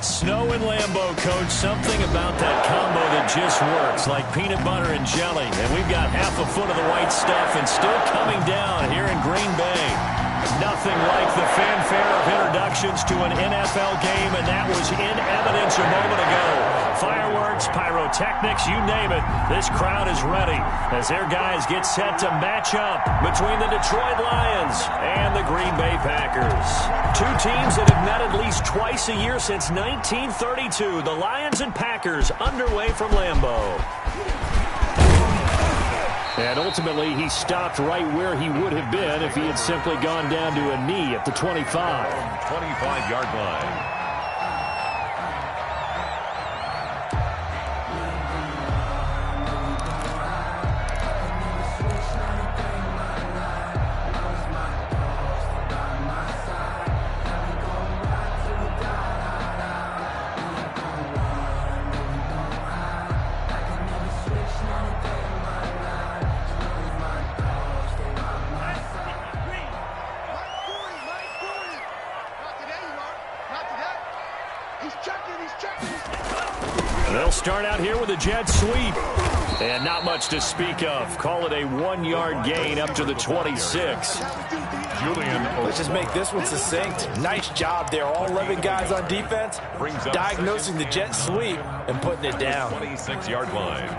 Snow and Lambeau, Coach. Something about that combo that just works, like peanut butter and jelly. And we've got half a foot of the white stuff and still coming down here in Green Bay. Nothing like the fanfare of introductions to an NFL game, and that was in evidence a moment ago. Fireworks, pyrotechnics, you name it. This crowd is ready as their guys get set to match up between the Detroit Lions and the Green Bay Packers. Two teams that have met at least twice a year since 1932. The Lions and Packers underway from Lambeau. And ultimately, he stopped right where he would have been if he had simply gone down to a knee at the 25. 25-yard line. They'll start out here with a jet sweep. And not much to speak of. Call it a 1-yard gain up to the 26. Let's just make this one succinct. Nice job there. All 11 guys on defense diagnosing the jet sweep and putting it down. 26-yard line.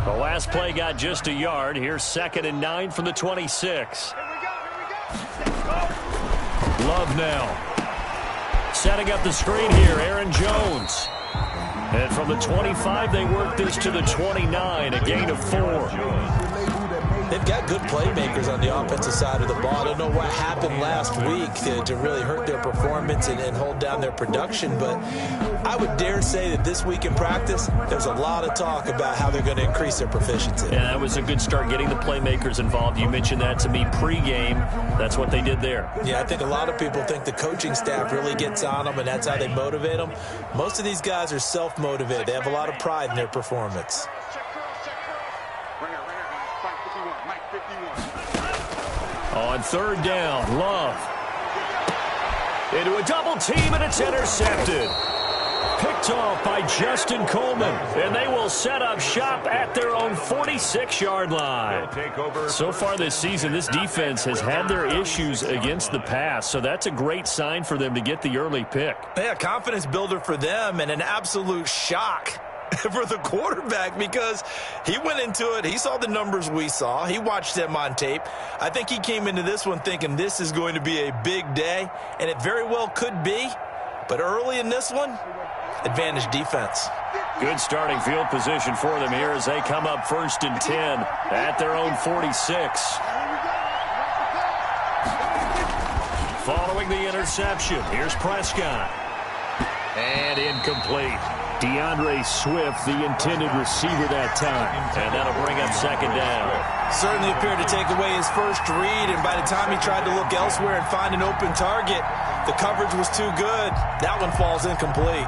The last play got just a yard. Here's 2nd and 9 from the 26. Love now. Setting up the screen here, Aaron Jones. And from the 25, they work this to the 29, a gain of 4. They've got good playmakers on the offensive side of the ball. I don't know what happened last week to really hurt their performance and hold down their production, but I would dare say that this week in practice, there's a lot of talk about how they're going to increase their proficiency. Yeah, that was a good start getting the playmakers involved. You mentioned that to me pregame. That's what they did there. Yeah, I think a lot of people think the coaching staff really gets on them, and that's how they motivate them. Most of these guys are self-motivated. They have a lot of pride in their performance. On 3rd down, Love. Into a double team, and it's intercepted. Picked off by Justin Coleman, and they will set up shop at their own 46-yard line. So far this season, this defense has had their issues against the pass, so that's a great sign for them to get the early pick. Yeah, confidence builder for them and an absolute shock for the quarterback because he went into it. He saw the numbers we saw. He watched them on tape. I think he came into this one thinking this is going to be a big day, and it very well could be. But early in this one, advantage defense. Good starting field position for them here as they come up 1st and 10 at their own 46. Following the interception, here's Prescott. And incomplete. DeAndre Swift, the intended receiver that time. And that'll bring up 2nd down. Certainly appeared to take away his first read, and by the time he tried to look elsewhere and find an open target, the coverage was too good. That one falls incomplete.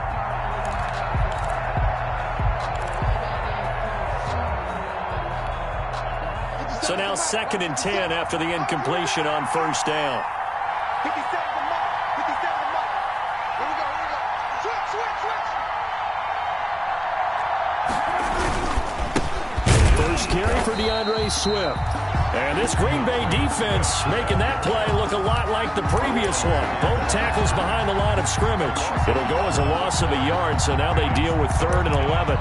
So now 2nd and 10 after the incompletion on 1st down. Carry for DeAndre Swift. And this Green Bay defense making that play look a lot like the previous one. Both tackles behind the line of scrimmage. It'll go as a loss of a yard, so now they deal with 3rd and 11.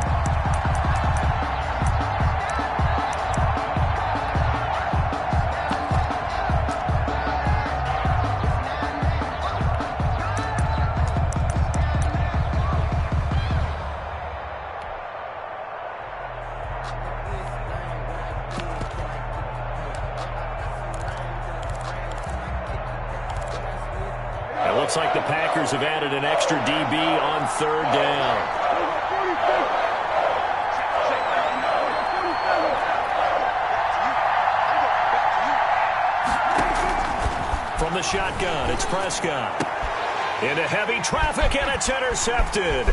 It looks like the Packers have added an extra DB on 3rd down. From the shotgun, it's Prescott. Into heavy traffic, and it's intercepted.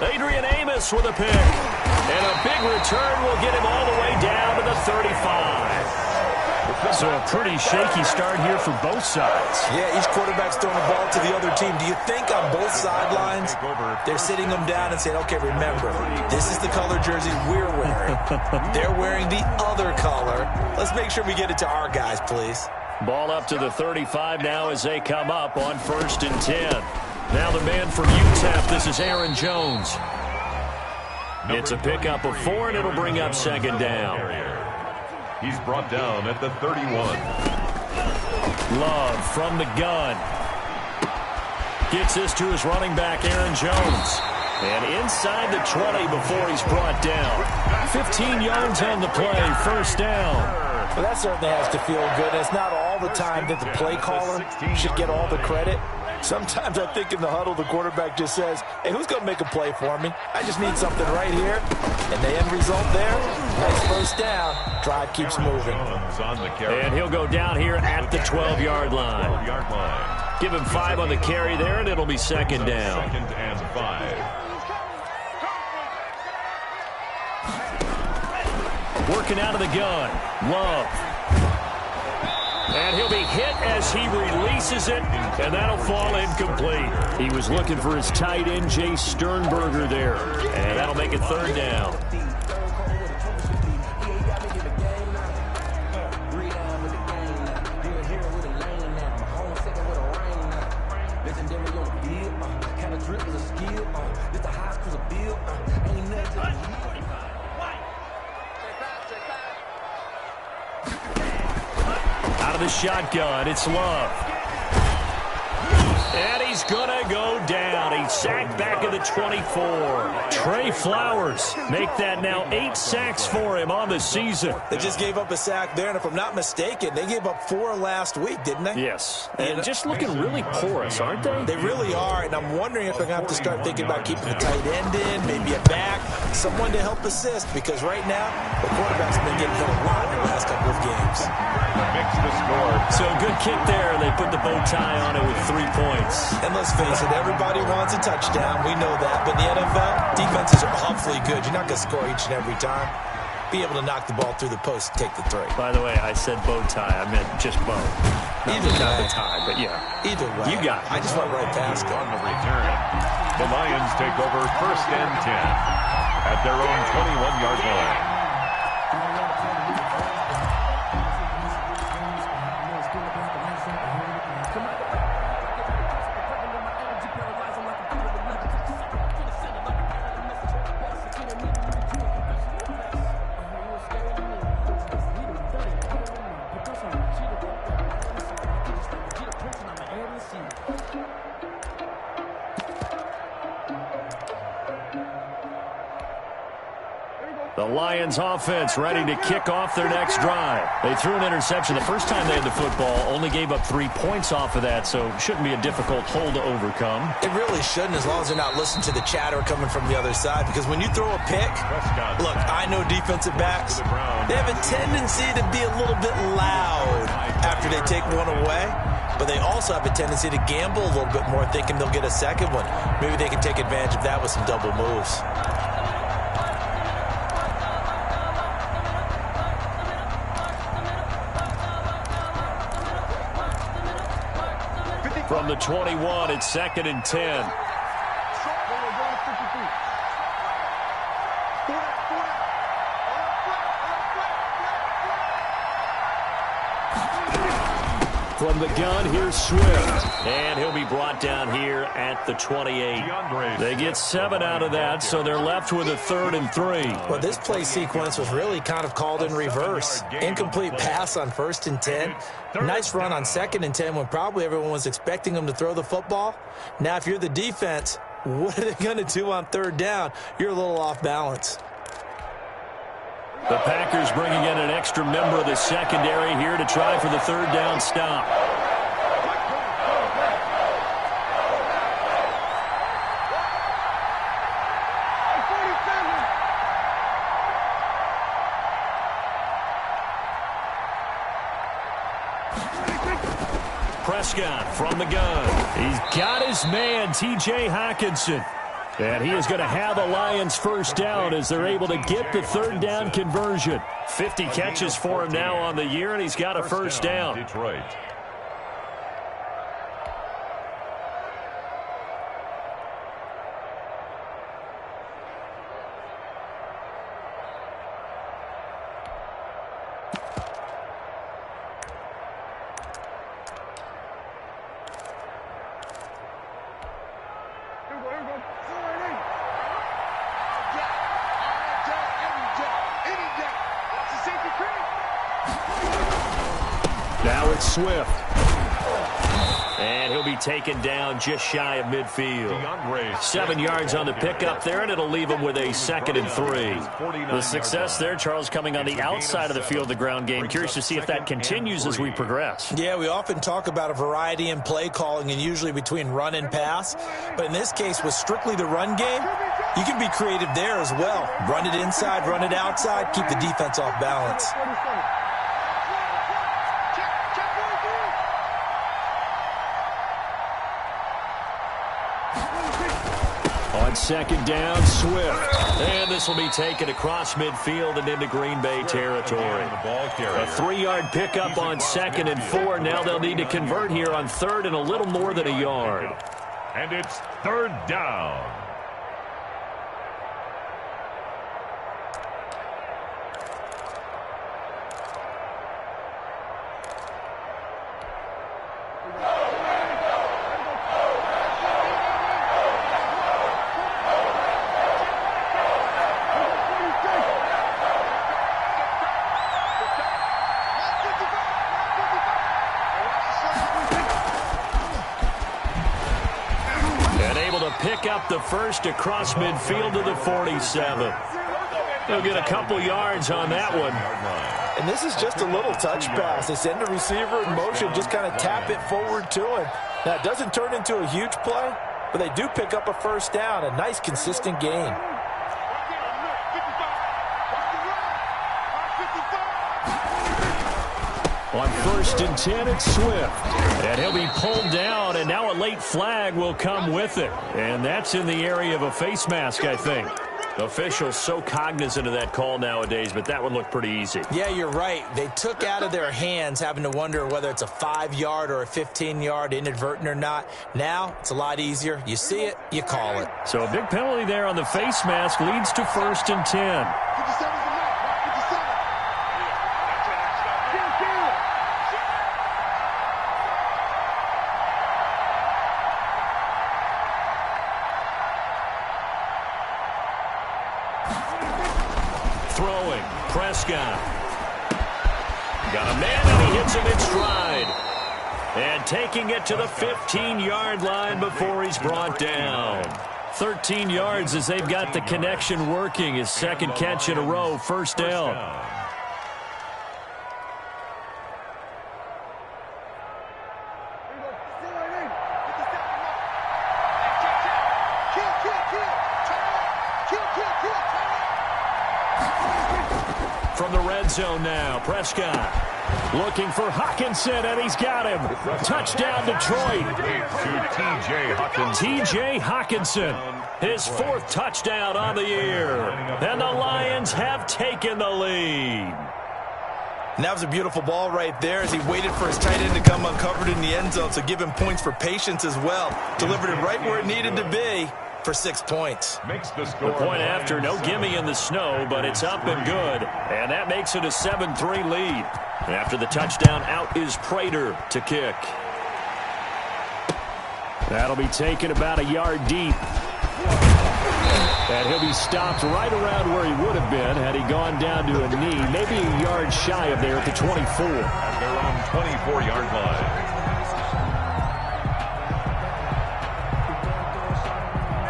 Adrian Amos with a pick. And a big return will get him all the way down to the 35. So a pretty shaky start here for both sides. Yeah, each quarterback's throwing the ball to the other team. Do you think on both sidelines they're sitting them down and saying, okay, remember, this is the color jersey we're wearing. They're wearing the other color. Let's make sure we get it to our guys, please. Ball up to the 35 now as they come up on 1st and 10. Now the man from UTEP, this is Aaron Jones. It's a pickup of 4, and it'll bring up 2nd down. He's brought down at the 31. Love from the gun. Gets this to his running back, Aaron Jones. And inside the 20 before he's brought down. 15 yards on the play, 1st down. Well, that certainly has to feel good. It's not all the time that the play caller should get all the credit. Sometimes I think in the huddle, the quarterback just says, hey, who's going to make a play for me? I just need something right here. And the end result there, nice 1st down. Drive keeps moving. And he'll go down here at the 12-yard line. Give him 5 on the carry there, and it'll be 2nd down. 2nd and 5. Working out of the gun. Love. And he'll be hit as he releases it, and that'll fall incomplete. He was looking for his tight end, Jay Sternberger there, and that'll make it 3rd down. Out of the shotgun, it's Love. And he's going to go down. He's sacked back at the 24. Trey Flowers make that now 8 sacks for him on the season. They just gave up a sack there, and if I'm not mistaken, they gave up 4 last week, didn't they? Yes. And just looking really porous, aren't they? They really are, and I'm wondering if they're going to have to start thinking about keeping the tight end in, maybe a back, someone to help assist, because right now, the quarterback's been getting hit a lot in the last couple of games. Mix the score. So good kick there. They put the bow tie on it with 3 points. And let's face it, everybody wants a touchdown. We know that. But in the NFL, defenses are awfully good. You're not going to score each and every time. Be able to knock the ball through the post and take the 3. By the way, I said bow tie. I meant just bow. Not the tie, but yeah. Either way. You got it. I just went right past it. On the return, the Lions take over 1st and 10 at their own 21-yard line. The Lions offense ready to kick off their next drive. They threw an interception the first time they had the football, only gave up 3 points off of that, so shouldn't be a difficult hole to overcome. It really shouldn't, as long as they're not listening to the chatter coming from the other side, because when you throw a pick, look, I know defensive backs, they have a tendency to be a little bit loud after they take one away, but they also have a tendency to gamble a little bit more, thinking they'll get a second one. Maybe they can take advantage of that with some double moves. From the 21, it's 2nd and 10. From the gun, here's Swift. And he'll be brought down here at the 28. They get 7 out of that, so they're left with a 3rd and 3. Well, this play sequence was really kind of called in reverse. Incomplete pass on 1st and 10. Nice run on 2nd and 10 when probably everyone was expecting them to throw the football. Now, if you're the defense, what are they going to do on 3rd down? You're a little off balance. The Packers bringing in an extra member of the secondary here to try for the 3rd down stop. Prescott from the gun. He's got his man, T.J. Hockenson. And he is going to have the Lions first down as they're able to get the third down conversion. 50 catches for him now on the year, and he's got a first down. Detroit. Now it's Swift. And he'll be taken down just shy of midfield. 7 yards on the pickup there, and it'll leave him with a 2nd and 3. The success there, Charles, coming on the outside of the field, the ground game. Curious to see if that continues as we progress. Yeah, we often talk about a variety in play calling and usually between run and pass. But in this case, with strictly the run game, you can be creative there as well. Run it inside, run it outside, keep the defense off balance. On second down, Swift. And this will be taken across midfield and into Green Bay territory. A 3-yard pickup on 2nd and 4. Now they'll need to convert here on 3rd and a little more than a yard. And it's 3rd down. Pick up the first across midfield to the 47. They'll get a couple yards on that one. And this is just a little touch pass. They send a receiver in motion, just kind of tap it forward to him. Now, it doesn't turn into a huge play, but they do pick up a first down. A nice, consistent gain. On 1st and 10, it's Swift. And he'll be pulled down, and now a late flag will come with it. And that's in the area of a face mask, I think. Officials so cognizant of that call nowadays, but that one looked pretty easy. Yeah, you're right. They took out of their hands having to wonder whether it's a 5-yard or a 15-yard inadvertent or not. Now, it's a lot easier. You see it, you call it. So a big penalty there on the face mask leads to 1st and 10. Throwing, Prescott. Got a man, and he hits him in stride. And taking it to the 15-yard line before he's brought down. 13 yards as they've got the connection working. His 2nd catch in a row, first down. From the red zone now, Prescott looking for Hockenson, and he's got him. Touchdown, Detroit. T.J. Hockenson, his 4th touchdown on the year. And the Lions have taken the lead. And that was a beautiful ball right there as he waited for his tight end to come uncovered in the end zone, so give him points for patience as well. Delivered it right where it needed to be for 6 points. The point after, no gimme in the snow, but it's up and good. And that makes it a 7-3 lead. After the touchdown, out is Prater to kick. That'll be taken about a yard deep. And he'll be stopped right around where he would have been had he gone down to a knee, maybe a yard shy of there at the 24. At their own 24-yard line.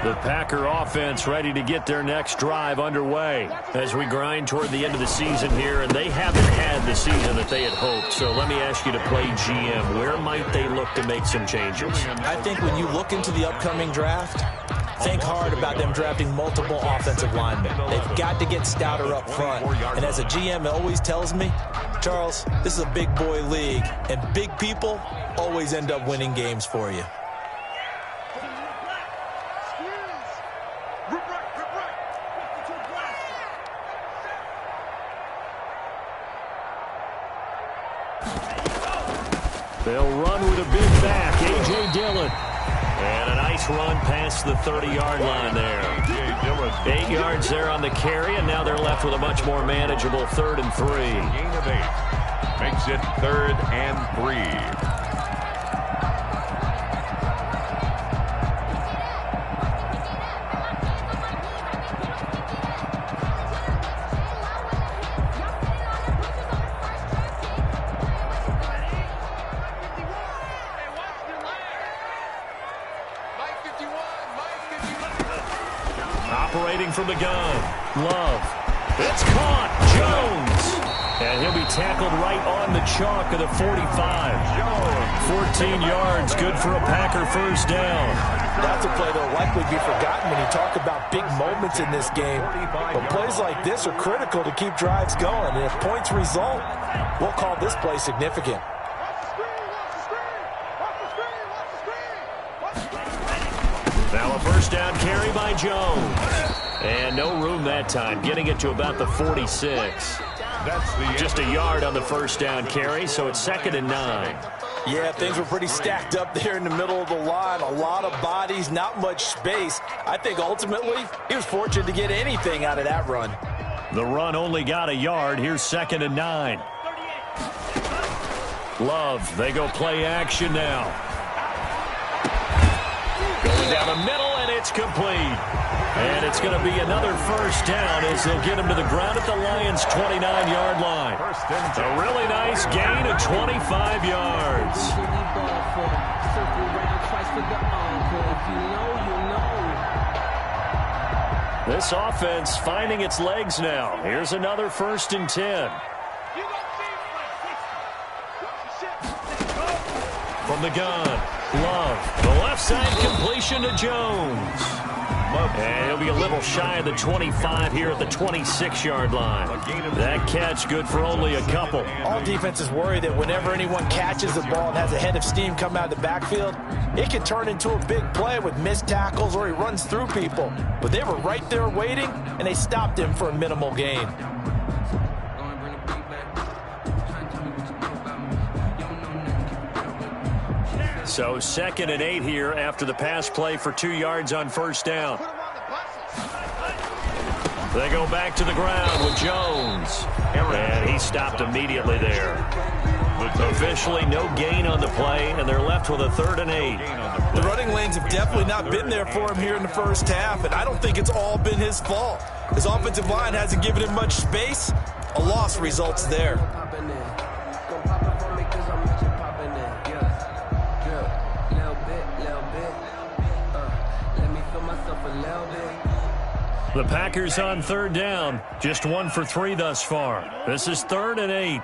The Packer offense ready to get their next drive underway as we grind toward the end of the season here, and they haven't had the season that they had hoped. So let me ask you to play GM. Where might they look to make some changes? I think when you look into the upcoming draft, think hard about them drafting multiple offensive linemen. They've got to get stouter up front. And as a GM always tells me, Charles, this is a big boy league, and big people always end up winning games for you. They'll run with a big back, A.J. Dillon. And a nice run past the 30-yard line there. 8 yards there on the carry, and now they're left with a much more manageable 3rd and 3. Gain of 8 makes it 3rd and 3. Operating from the gun, Love. It's caught, Jones. And he'll be tackled right on the chalk of the 45. 14 yards, good for a Packer first down. That's a play that'll likely be forgotten when you talk about big moments in this game. But plays like this are critical to keep drives going. And if points result, we'll call this play significant. Now a first down carry by Jones. And no room that time, getting it to about the 46. Just a yard on the first down carry, so it's 2nd and 9. Yeah, things were pretty stacked up there in the middle of the line. A lot of bodies, not much space. I think ultimately he was fortunate to get anything out of that run. The run only got a yard. Here's 2nd and 9. Love, they go play action now. Going down the middle, and it's complete. And it's going to be another first down as they'll get him to the ground at the Lions' 29-yard line. A really nice gain of 25 yards. This offense finding its legs now. Here's another 1st and 10. From the gun, Love. The left side completion to Jones. And he'll be a little shy of the 25 here at the 26-yard line. That catch good for only a couple. All defenses worry that whenever anyone catches the ball and has a head of steam come out of the backfield, it can turn into a big play with missed tackles or he runs through people. But they were right there waiting, and they stopped him for a minimal gain. So 2nd and 8 here after the pass play for 2 yards on first down. They go back to the ground with Jones. And he stopped immediately there. Officially no gain on the play, and they're left with a 3rd and 8. The running lanes have definitely not been there for him here in the first half, and I don't think it's all been his fault. His offensive line hasn't given him much space. A loss results there. The Packers on 3rd down. Just 1 for 3 thus far. This is 3rd and 8.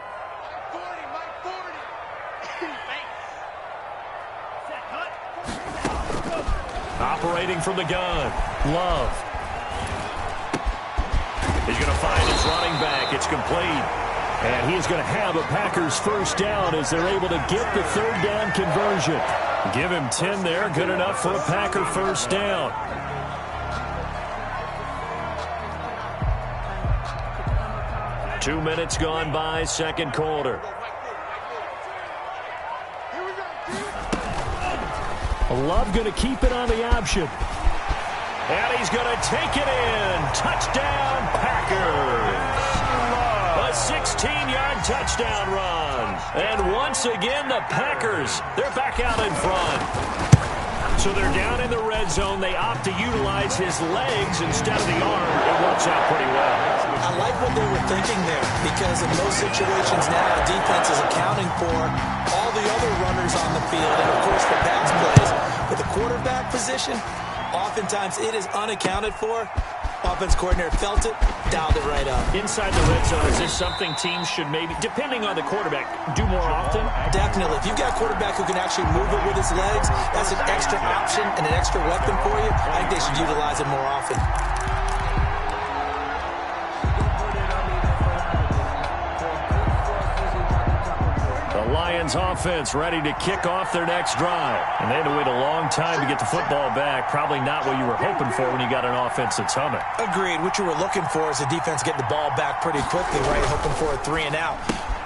Operating from the gun, Love. He's going to find his running back. It's complete. And he's going to have a Packers first down as they're able to get the 3rd down conversion. Give him 10 there. Good enough for a Packer first down. Two minutes gone by, second quarter. Love going to keep it on the option. And he's going to take it in. Touchdown, Packers. A 16-yard touchdown run. And once again, the Packers, they're back out in front. So they're down in the red zone. They opt to utilize his legs instead of the arm. It works out pretty well. I like what they were thinking there, because in those situations now, the defense is accounting for all the other runners on the field and, of course, the pass plays. But the quarterback position, oftentimes it is unaccounted for. Offense coordinator felt it, dialed it right up. Inside the red zone, is this something teams should maybe, depending on the quarterback, do more often? Definitely. If you've got a quarterback who can actually move it with his legs, that's an extra option and an extra weapon for you. I think they should utilize it more often. The Lions offense ready to kick off their next drive. And they had to wait a long time to get the football back. Probably not what you were hoping for when you got an offense that's humming. Agreed. What you were looking for is the defense getting the ball back pretty quickly, right? Hoping for a 3-and-out.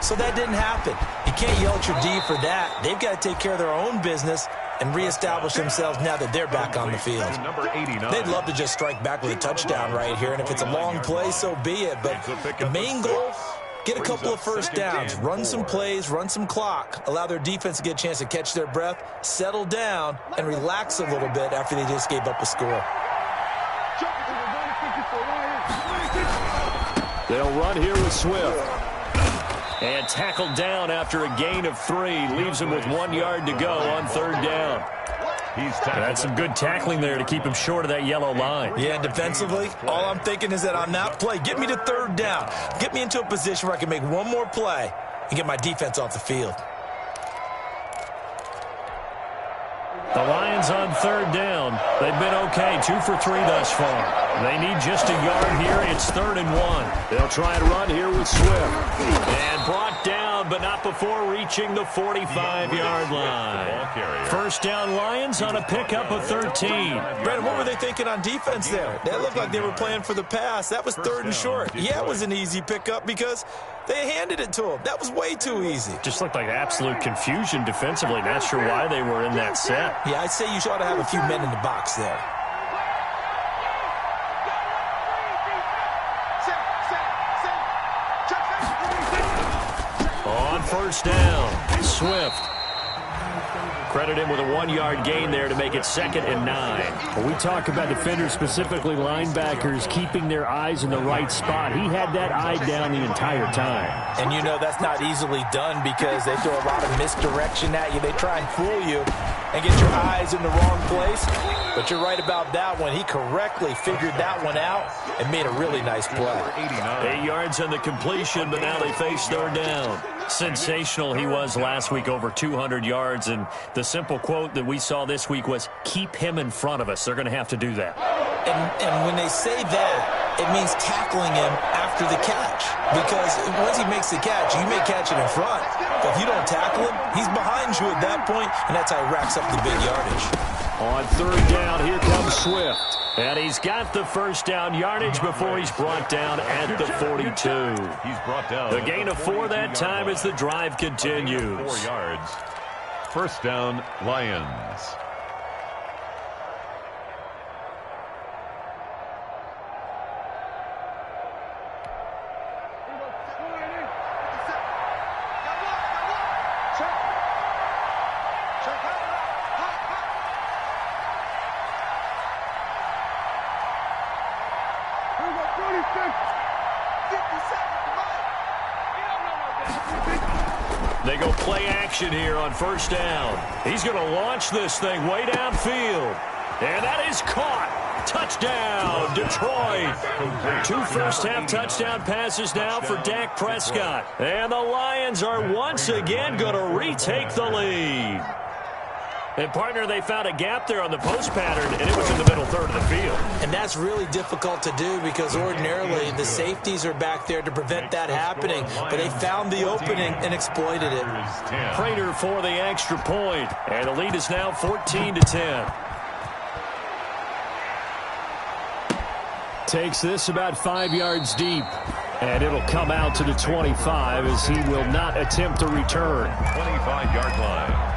So that didn't happen. You can't yell at your D for that. They've got to take care of their own business and reestablish themselves now that they're back on the field. They'd love to just strike back with a touchdown right here, and if it's a long play, so be it. But the main goal, get a couple of first downs, run some plays, run some clock, allow their defense to get a chance to catch their breath, settle down, and relax a little bit after they just gave up a score. They'll run here with Swift. And tackled down after a gain of 3. Leaves him with 1 yard to go on 3rd down. That's some good tackling there to keep him short of that yellow line. Yeah, defensively, all I'm thinking is that on that play, get me to 3rd down. Get me into a position where I can make one more play and get my defense off the field. The Lions on 3rd down. They've been okay, 2 for 3 thus far. They need just a yard here. It's 3rd and 1. They'll try and run here with Swift. And brought down, but not before reaching the 45-yard line. First down Lions on a pickup of 13. Brandon, what were they thinking on defense there? That looked like they were playing for the pass. That was 3rd and short. Yeah, it was an easy pickup because they handed it to him. That was way too easy. Just looked like absolute confusion defensively. Not sure why they were in that set. Yeah, I'd say you ought to have a few men in the box there. On first down, Swift. Credit him with a 1-yard gain there to make it 2nd and 9. When we talk about defenders, specifically linebackers, keeping their eyes in the right spot, he had that eye down the entire time. And you know that's not easily done because they throw a lot of misdirection at you. They try and fool you and get your eyes in the wrong place. But you're right about that one. He correctly figured that one out and made a really nice play. 8 yards on the completion, but now they face 3rd down. Sensational he was last week, over 200 yards, and the simple quote that we saw this week was, keep him in front of us. They're going to have to do that. And when they say that, it means tackling him after the catch. Because once he makes the catch, you may catch it in front. But if you don't tackle him, he's behind you at that point, and that's how he racks up the big yardage. On 3rd down, here comes Swift. And he's got the first down yardage before he's brought down at the 42. He's brought down. The gain of 4 that time as the drive continues. 4 yards. First down, Lions. They go play action here on first down. He's going to launch this thing way downfield. And that is caught. Touchdown, Detroit. 2 first-half touchdown passes now for Dak Prescott. And the Lions are once again going to retake the lead. And, partner, they found a gap there on the post pattern, and it was in the middle third of the field. And that's really difficult to do because ordinarily the safeties are back there to prevent that happening. But they found the opening and exploited it. Prater for the extra point, and the lead is now 14-10. Takes this about 5 yards deep, and it'll come out to the 25 as he will not attempt to return. 25-yard line.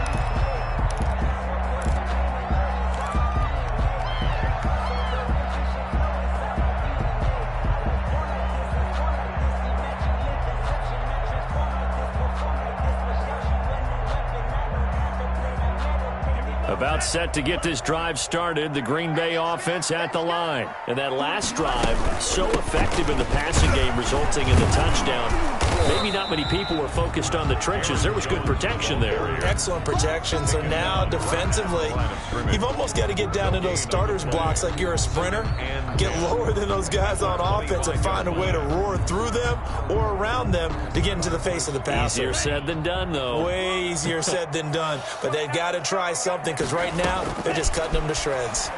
About set to get this drive started, the Green Bay offense at the line. And that last drive, so effective in the passing game, resulting in the touchdown. Maybe not many people were focused on the trenches. There was good protection there. Excellent protection. So now defensively, you've almost got to get down to those starters blocks like you're a sprinter. Get lower than those guys on offense and find a way to roar through them or around them to get into the face of the passer. Easier said than done, though. Way easier said than done. But they've got to try something because right now they're just cutting them to shreds.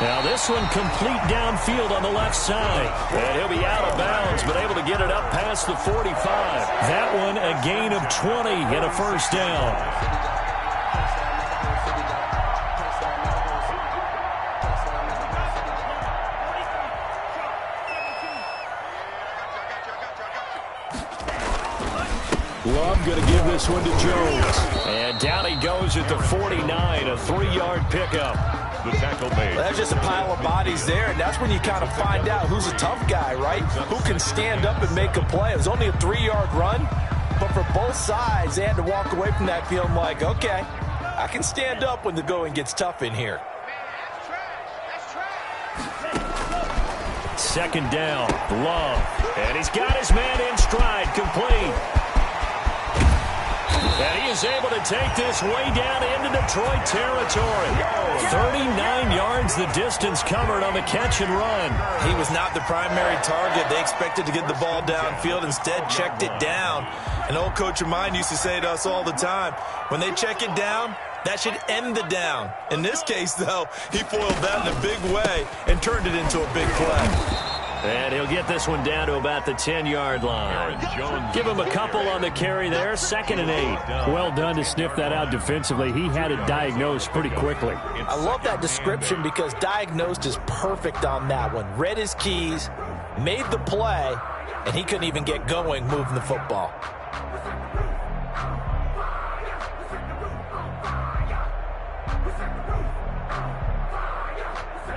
Now this one complete downfield on the left side. And he'll be out of bounds, but able to get it up past the 45. That one a gain of 20 and a first down. Love going to give this one to Jones. And down he goes at the 49, a 3-yard pickup. The tackle made. That's just a pile of bodies there, and that's when you kind of find out who's a tough guy, right? Who can stand up and make a play. It was only a 3-yard run, but for both sides, they had to walk away from that feeling like, okay, I can stand up when the going gets tough in here. Second down, Love. And he's got his man in stride, complete. And he is able to take this way down into Detroit territory. 39 yards the distance covered on the catch and run. He was not the primary target. They expected to get the ball downfield. Instead, checked it down. An old coach of mine used to say to us all the time, when they check it down, that should end the down. In this case, though, he foiled that in a big way and turned it into a big play. And he'll get this one down to about the 10-yard line. Give him a couple on the carry there, 2nd and 8. Well done to sniff that out defensively. He had it diagnosed pretty quickly. I love that description because diagnosed is perfect on that one. Read his keys, made the play, and he couldn't even get going moving the football.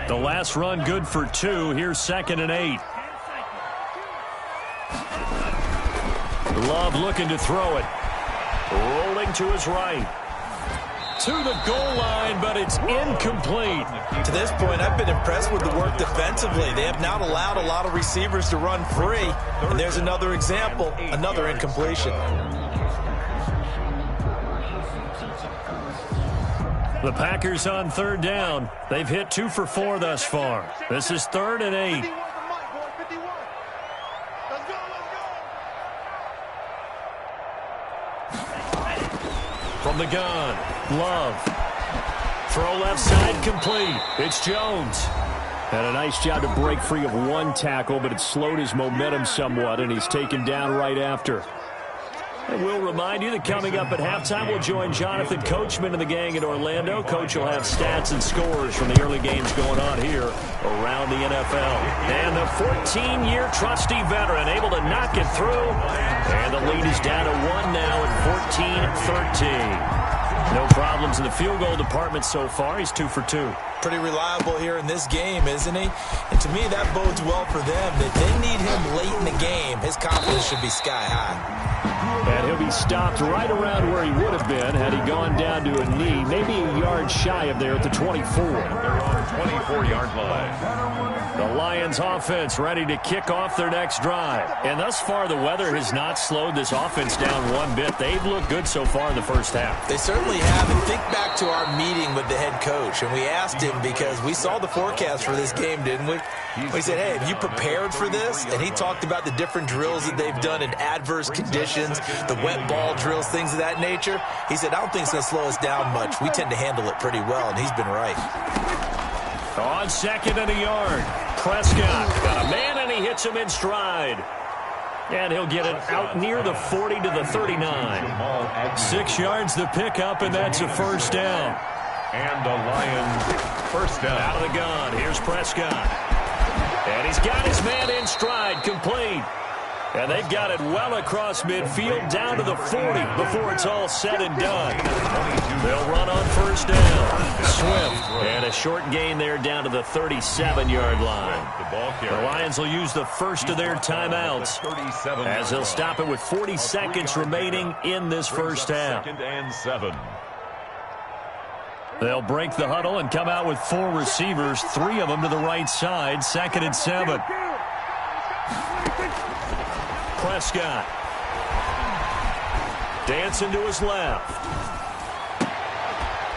The last run good for 2. Here's 2nd and 8. Love looking to throw it. Rolling to his right. To the goal line, but it's incomplete. To this point, I've been impressed with the work defensively. They have not allowed a lot of receivers to run free. And there's another example, another incompletion. The Packers on 3rd down. They've hit 2 for 4 thus far. This is 3rd and 8. From the gun, Love. Throw left side complete. It's Jones. Had a nice job to break free of one tackle, but it slowed his momentum somewhat, and he's taken down right after. And we'll remind you that coming up at halftime, we'll join Jonathan Coachman and the gang in Orlando. Coach will have stats and scores from the early games going on here around the NFL. And the 14-year trusty veteran able to knock it through. And the lead is down to 1 now at 14-13. No problems in the field goal department so far. He's 2 for 2. Pretty reliable here in this game, isn't he? And to me, that bodes well for them. That they need him late in the game. His confidence should be sky high. And he'll be stopped right around where he would have been had he gone down to a knee, maybe a yard shy of there at the 24. They're on the 24-yard line. The Lions offense ready to kick off their next drive. And thus far, the weather has not slowed this offense down one bit. They've looked good so far in the first half. They certainly have. And think back to our meeting with the head coach. And we asked him because we saw the forecast for this game, didn't we? We said, hey, have you prepared for this? And he talked about the different drills that they've done in adverse conditions, the wet ball drills, things of that nature. He said, I don't think it's going to slow us down much. We tend to handle it pretty well, and he's been right. On 2nd and a yard, Prescott got a man, and he hits him in stride. And he'll get it out near the 40 to the 39. 6 yards the pickup, and that's a first down. And the Lions first down. Out of the gun, here's Prescott. And he's got his man in stride, complete. And they've got it well across midfield down to the 40 before it's all said and done. They'll run on first down. Swift. And a short gain there down to the 37-yard line. The Lions will use the first of their timeouts as they'll stop it with 40 seconds remaining in this first half. 2nd and 7. They'll break the huddle and come out with 4 receivers, 3 of them to the right side, 2nd and 7. Prescott. Dancing to his left.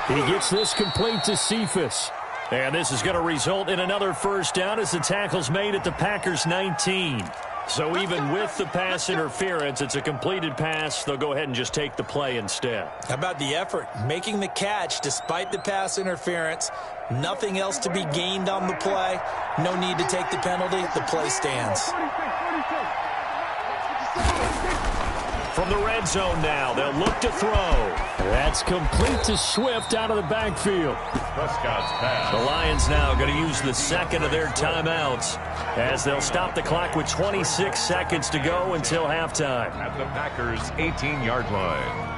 He gets this complete to Cephas. And this is going to result in another first down as the tackle's made at the Packers' 19. So even with the pass interference, it's a completed pass. They'll go ahead and just take the play instead. How about the effort? Making the catch despite the pass interference. Nothing else to be gained on the play. No need to take the penalty. The play stands. From the red zone now, they'll look to throw. That's complete to Swift out of the backfield. Prescott's pass. The Lions now going to use the second of their timeouts as they'll stop the clock with 26 seconds to go until halftime. At the Packers' 18-yard line.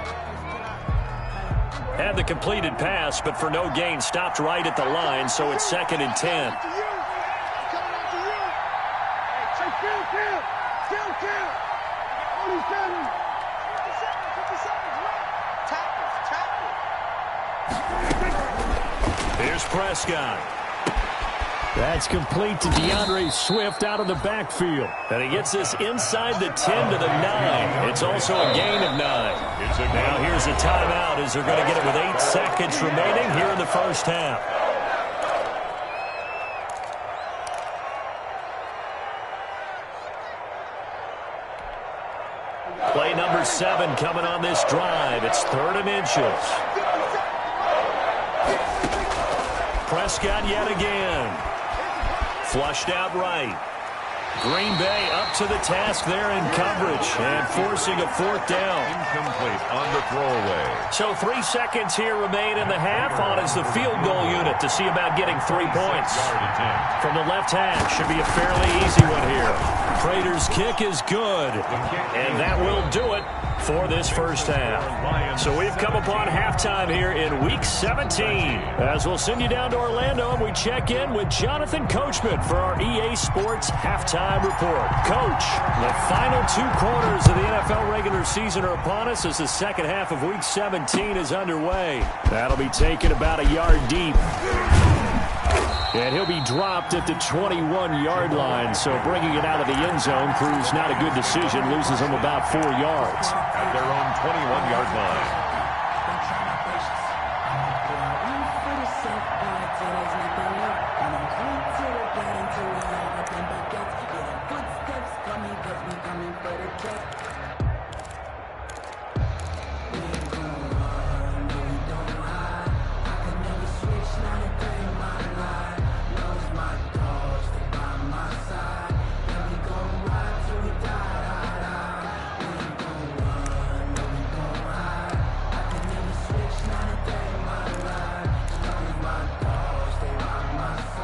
Had the completed pass, but for no gain, stopped right at the line, so it's 2nd and 10. Here's Prescott. That's complete to DeAndre Swift out of the backfield. And he gets this inside the 10 to the 9. It's also a gain of 9. Now here's a timeout as they're going to get it with 8 seconds remaining here in the first half. Play number 7 coming on this drive. It's 3rd and inches. Prescott yet again. Flushed out right. Green Bay up to the task there in coverage and forcing a 4th down. Incomplete on the throwaway. So 3 seconds here remain in the half. On is the field goal unit to see about getting 3 points. From the left hash, should be a fairly easy one here. Prater's kick is good, and that will do it for this first half. So we've come upon halftime here in Week 17. As we'll send you down to Orlando, and we check in with Jonathan Coachman for our EA Sports Halftime Report. Coach, the final 2 quarters of the NFL regular season are upon us as the second half of Week 17 is underway. That'll be taken about a yard deep. And he'll be dropped at the 21-yard line, so bringing it out of the end zone proves not a good decision, loses him about 4 yards. At their own 21-yard line.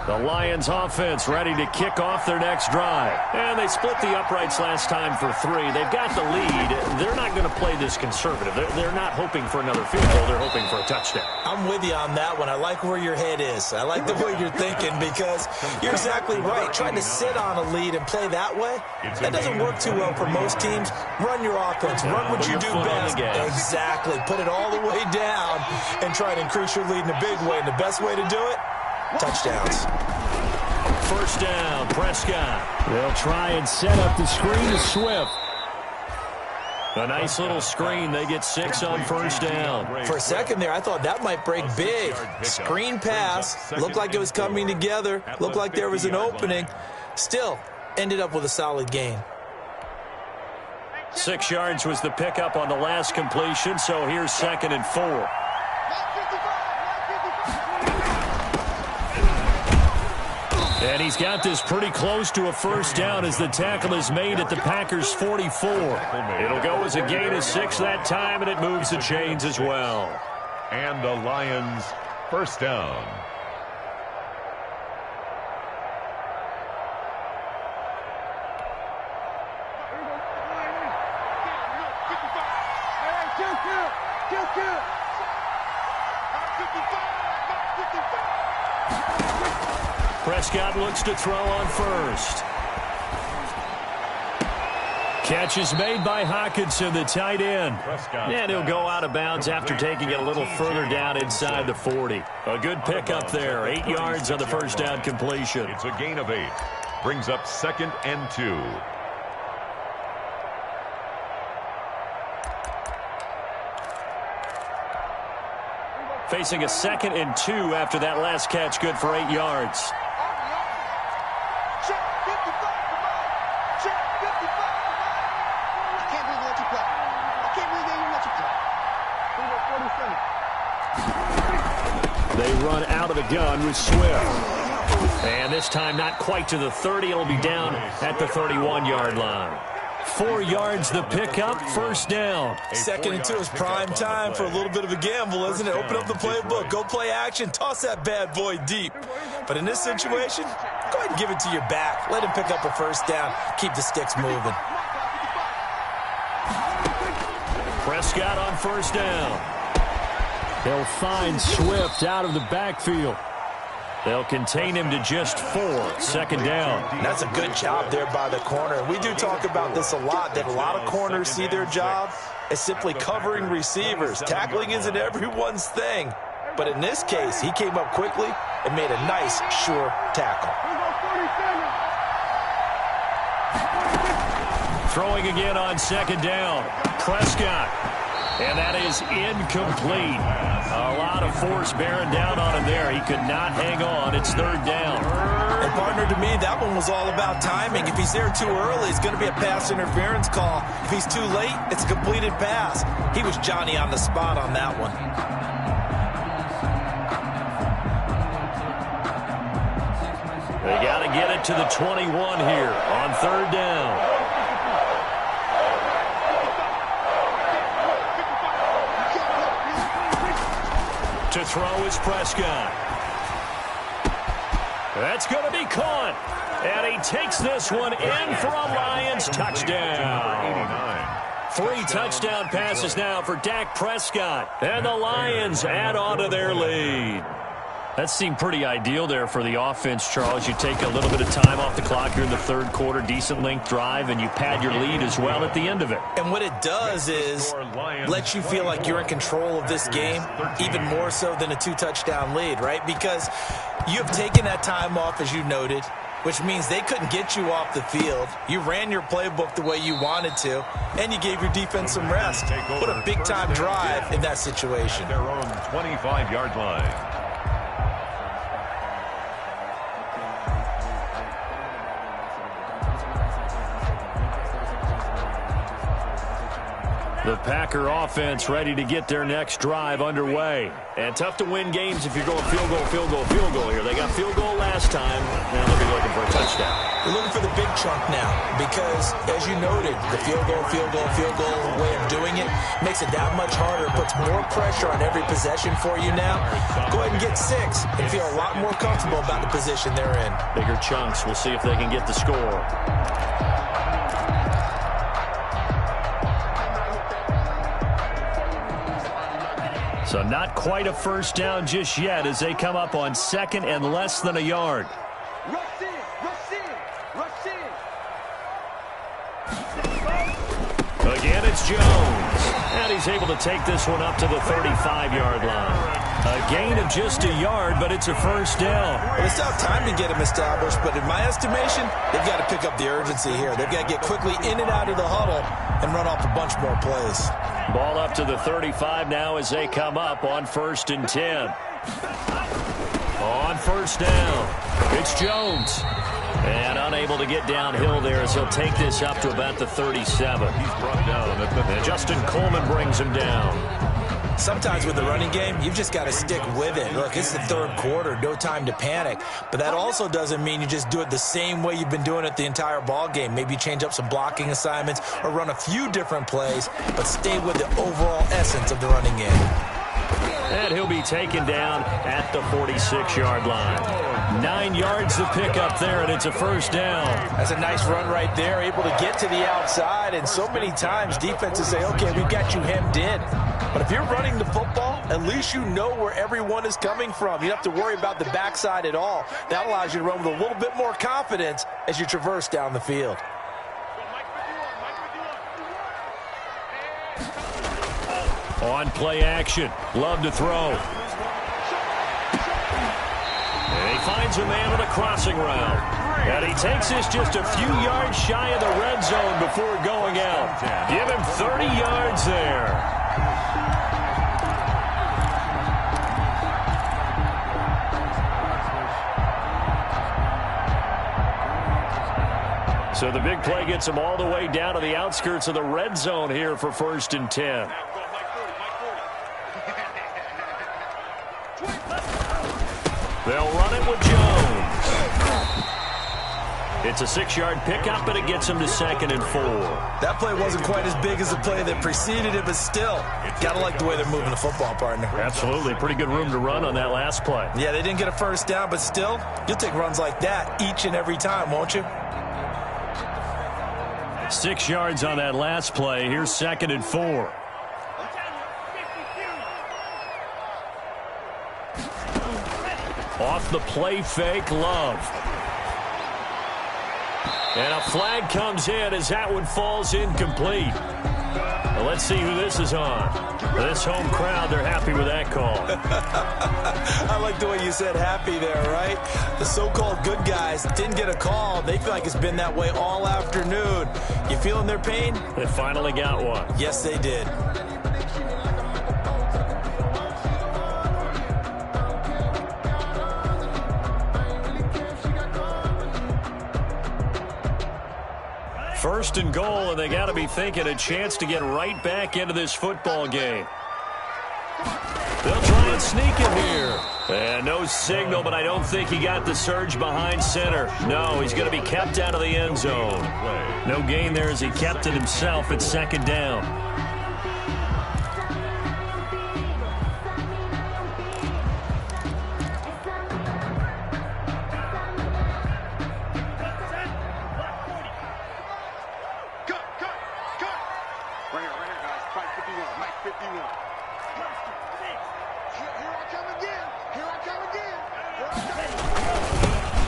The Lions offense ready to kick off their next drive. And they split the uprights last time for 3. They've got the lead. They're not going to play this conservative. They're not hoping for another field goal. They're hoping for a touchdown. I'm with you on that one. I like where your head is. I like the way you're thinking because you're exactly right. Trying to sit on a lead and play that way, that doesn't work too well for most teams. Run your offense. Run what you do best. Exactly. Put it all the way down and try to increase your lead in a big way. And the best way to do it, touchdowns. First down, Prescott. They'll try and set up the screen to Swift. A nice little screen. They get 6 on first down. For a second there, I thought that might break big. Screen pass. Looked like it was coming together. Looked like there was an opening. Still, ended up with a solid gain. 6 yards was the pickup on the last completion, so here's 2nd and 4. And he's got this pretty close to a first down as the tackle is made at the Packers' 44. It'll go as a gain of 6 that time, and it moves the chains as well. And the Lions first down. Prescott looks to throw on first. Catch is made by Hockenson, the tight end. And he'll go out of bounds after taking it a little further down inside the 40. A good pickup there. 8 yards on the first down completion. It's a gain of 8. Brings up 2nd and 2. Facing a 2nd and 2 after that last catch, good for 8 yards. They run out of the gun with Swift. And this time not quite to the 30. It'll be down at the 31-yard line. 4 yards the pickup, first down. 2nd and 2 is prime time for a little bit of a gamble, isn't it? Open up the playbook, go play action, toss that bad boy deep. But in this situation, go ahead and give it to your back. Let him pick up a first down. Keep the sticks moving. Prescott on first down. They'll find Swift out of the backfield. They'll contain him to just 4. 2nd down. That's a good job there by the corner. We do talk about this a lot, that a lot of corners see their job as simply covering receivers. Tackling isn't everyone's thing. But in this case, he came up quickly and made a nice, sure tackle. Throwing again on 2nd down. Prescott. And that is incomplete. A lot of force bearing down on him there. He could not hang on. It's 3rd down. And partner, to me, that one was all about timing. If he's there too early, it's going to be a pass interference call. If he's too late, it's a completed pass. He was Johnny on the spot on that one. They got to get it to the 21 here on 3rd down. To throw is Prescott. That's going to be caught. And he takes this one in for a Lions touchdown. 3 touchdown passes now for Dak Prescott. And the Lions add on to their lead. That seemed pretty ideal there for the offense, Charles. You take a little bit of time off the clock here in the 3rd quarter, decent length drive, and you pad your lead as well at the end of it. And what it does is let you feel like you're in control of this game, even more so than a 2-touchdown lead, right? Because you have taken that time off, as you noted, which means they couldn't get you off the field. You ran your playbook the way you wanted to, and you gave your defense some rest. What a big-time drive in that situation. Their own 25-yard line. The Packer offense ready to get their next drive underway. And tough to win games if you're going field goal, field goal, field goal here. They got field goal last time. Now they'll be looking for a touchdown. They're looking for the big chunk now because, as you noted, the field goal way of doing it makes it that much harder, puts more pressure on every possession for you now. Go ahead and get 6 and feel a lot more comfortable about the position they're in. Bigger chunks. We'll see if they can get the score. So not quite a first down just yet as they come up on 2nd and less than a yard. Again, it's Jones. And he's able to take this one up to the 35-yard line. A gain of just a yard, but it's a first down. Well, it's not time to get him established, but in my estimation, they've got to pick up the urgency here. They've got to get quickly in and out of the huddle and run off a bunch more plays. Ball up to the 35 now as they come up on 1st and 10. On first down, it's Jones. And unable to get downhill there as he'll take this up to about the 37. He's brought down at the and Justin Coleman brings him down. Sometimes with the running game, you've just got to stick with it. Look, it's the 3rd quarter, no time to panic. But that also doesn't mean you just do it the same way you've been doing it the entire ball game. Maybe you change up some blocking assignments or run a few different plays, but stay with the overall essence of the running game. And he'll be taken down at the 46-yard line. 9 yards to pick up there, and it's a first down. That's a nice run right there, able to get to the outside. And so many times defenses say, okay, we've got you hemmed in. But if you're running the football, at least you know where everyone is coming from. You don't have to worry about the backside at all. That allows you to run with a little bit more confidence as you traverse down the field. On play action, Love to throw. And he finds a man on a crossing route. And he takes this just a few yards shy of the red zone before going out. Give him 30 yards there. So the big play gets them all the way down to the outskirts of the red zone here for 1st and 10. They'll run it with Jones. It's a 6-yard pickup, but it gets them to 2nd and 4. That play wasn't quite as big as the play that preceded it, but still, got to like the way they're moving the football, partner. Absolutely. Pretty good room to run on that last play. Yeah, they didn't get a first down, but still, you'll take runs like that each and every time, won't you? 6 yards on that last play. Here's 2nd and 4. Off the play fake, Love. And a flag comes in as that one falls incomplete. Well, let's see who this is on. This home crowd, they're happy with that call. I like the way you said happy there, right? The so-called good guys didn't get a call. They feel like it's been that way all afternoon. You feeling their pain? They finally got one. Yes, they did. First and goal, and they got to be thinking a chance to get right back into this football game. They'll try and sneak it here. And no signal, but I don't think he got the surge behind center. No, he's going to be kept out of the end zone. No gain there as he kept it himself at 2nd down.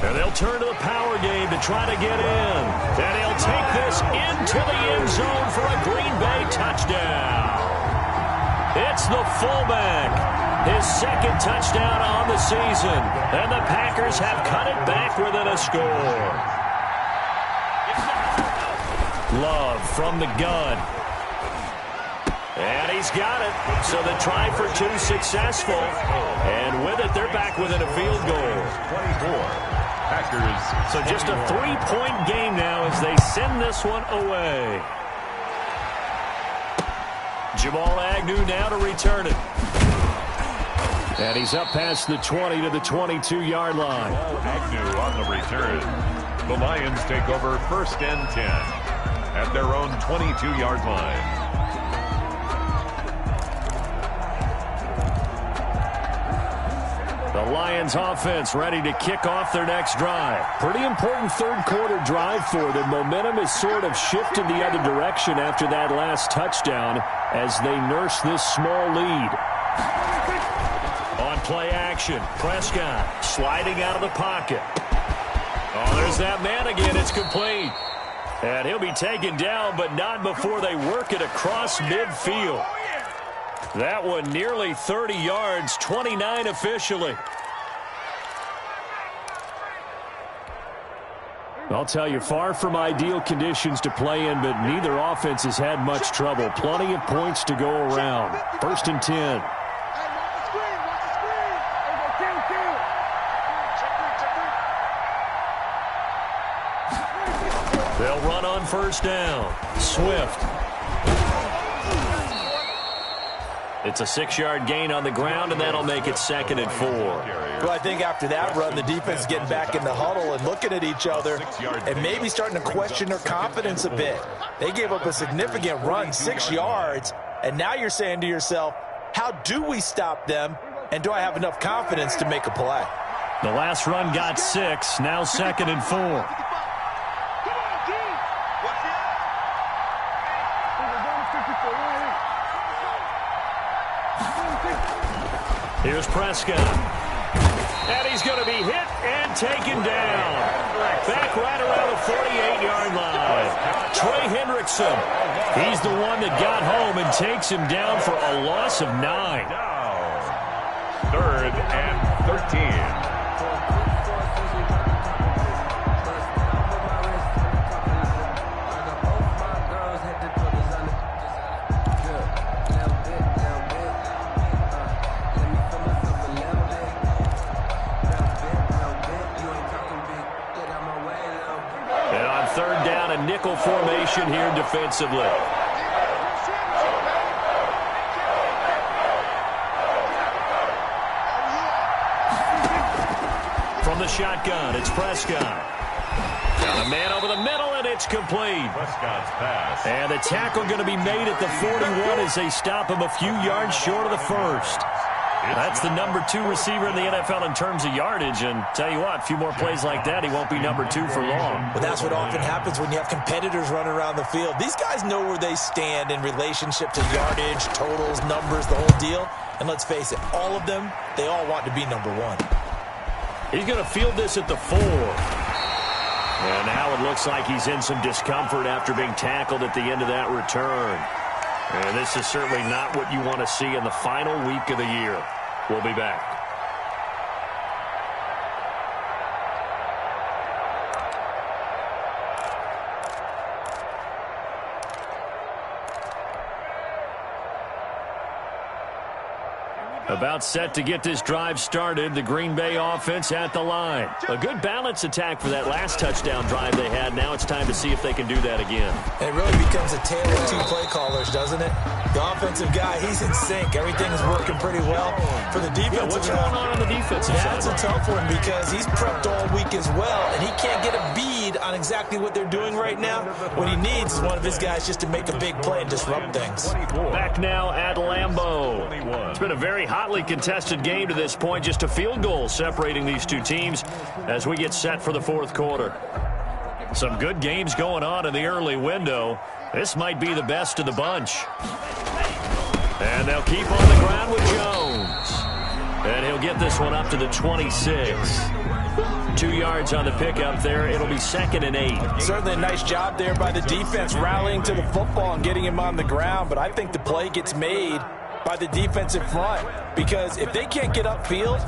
And they'll turn to the power game to try to get in. And he'll take this into the end zone for a Green Bay touchdown. It's the fullback. His 2nd touchdown on the season. And the Packers have cut it back within a score. Love from the gun. And he's got it. So the try for 2 successful. And with it, they're back within a field goal. 24. Packers. So just a 3-point game now as they send this one away. Jamal Agnew now to return it. And he's up past the 20 to the 22-yard line. Agnew on the return. The Lions take over 1st and 10 at their own 22-yard line. The Lions offense ready to kick off their next drive. Pretty important 3rd quarter drive for them. Momentum has sort of shifted the other direction after that last touchdown as they nurse this small lead. On play action, Prescott sliding out of the pocket. Oh, there's that man again. It's complete. And he'll be taken down, but not before they work it across midfield. That one nearly 30 yards, 29 officially. I'll tell you, far from ideal conditions to play in, but neither offense has had much trouble. Plenty of points to go around. 1st and 10. They'll run on 1st down. Swift. It's a 6-yard gain on the ground, and that'll make it 2nd and 4. Well, I think after that run, the defense getting back in the huddle and looking at each other and maybe starting to question their confidence a bit. They gave up a significant run, 6 yards, and now you're saying to yourself, how do we stop them, and do I have enough confidence to make a play? The last run got 6, now 2nd and 4. Here's Prescott. And he's going to be hit and taken down. Back right around the 48-yard line. Trey Hendrickson. He's the one that got home and takes him down for a loss of 9. Now, 3rd and 13. position here defensively. From the shotgun, it's Prescott. Got a man over the middle, and it's complete. Prescott's pass. And the tackle going to be made at the 41 as they stop him a few yards short of the first. That's the number 2 receiver in the NFL in terms of yardage. And tell you what, a few more plays like that, he won't be number 2 for long. But that's what often happens when you have competitors running around the field. These guys know where they stand in relationship to yardage, totals, numbers, the whole deal. And let's face it, all of them, they all want to be number 1. He's going to field this at the 4. And now it looks like he's in some discomfort after being tackled at the end of that return. And this is certainly not what you want to see in the final week of the year. We'll be back. About set to get this drive started. The Green Bay offense at the line. A good balance attack for that last touchdown drive they had. Now it's time to see if they can do that again. It really becomes a tale of 2 play callers, doesn't it? The offensive guy, he's in sync. Everything's working pretty well. For the defensive what's going on the defensive side? That's a tough one because he's prepped all week as well, and he can't get a bead on exactly what they're doing right now. What he needs is one of his guys just to make a big play and disrupt things. Back now at Lambeau. It's been a very hotly contested game to this point. Just a field goal separating these 2 teams as we get set for the 4th quarter. Some good games going on in the early window. This might be the best of the bunch. And they'll keep on the ground with Jones. And he'll get this one up to the 26. 2 yards on the pickup there. It'll be 2nd and 8. Certainly a nice job there by the defense rallying to the football and getting him on the ground. But I think the play gets made by the defensive front, because if they can't get upfield,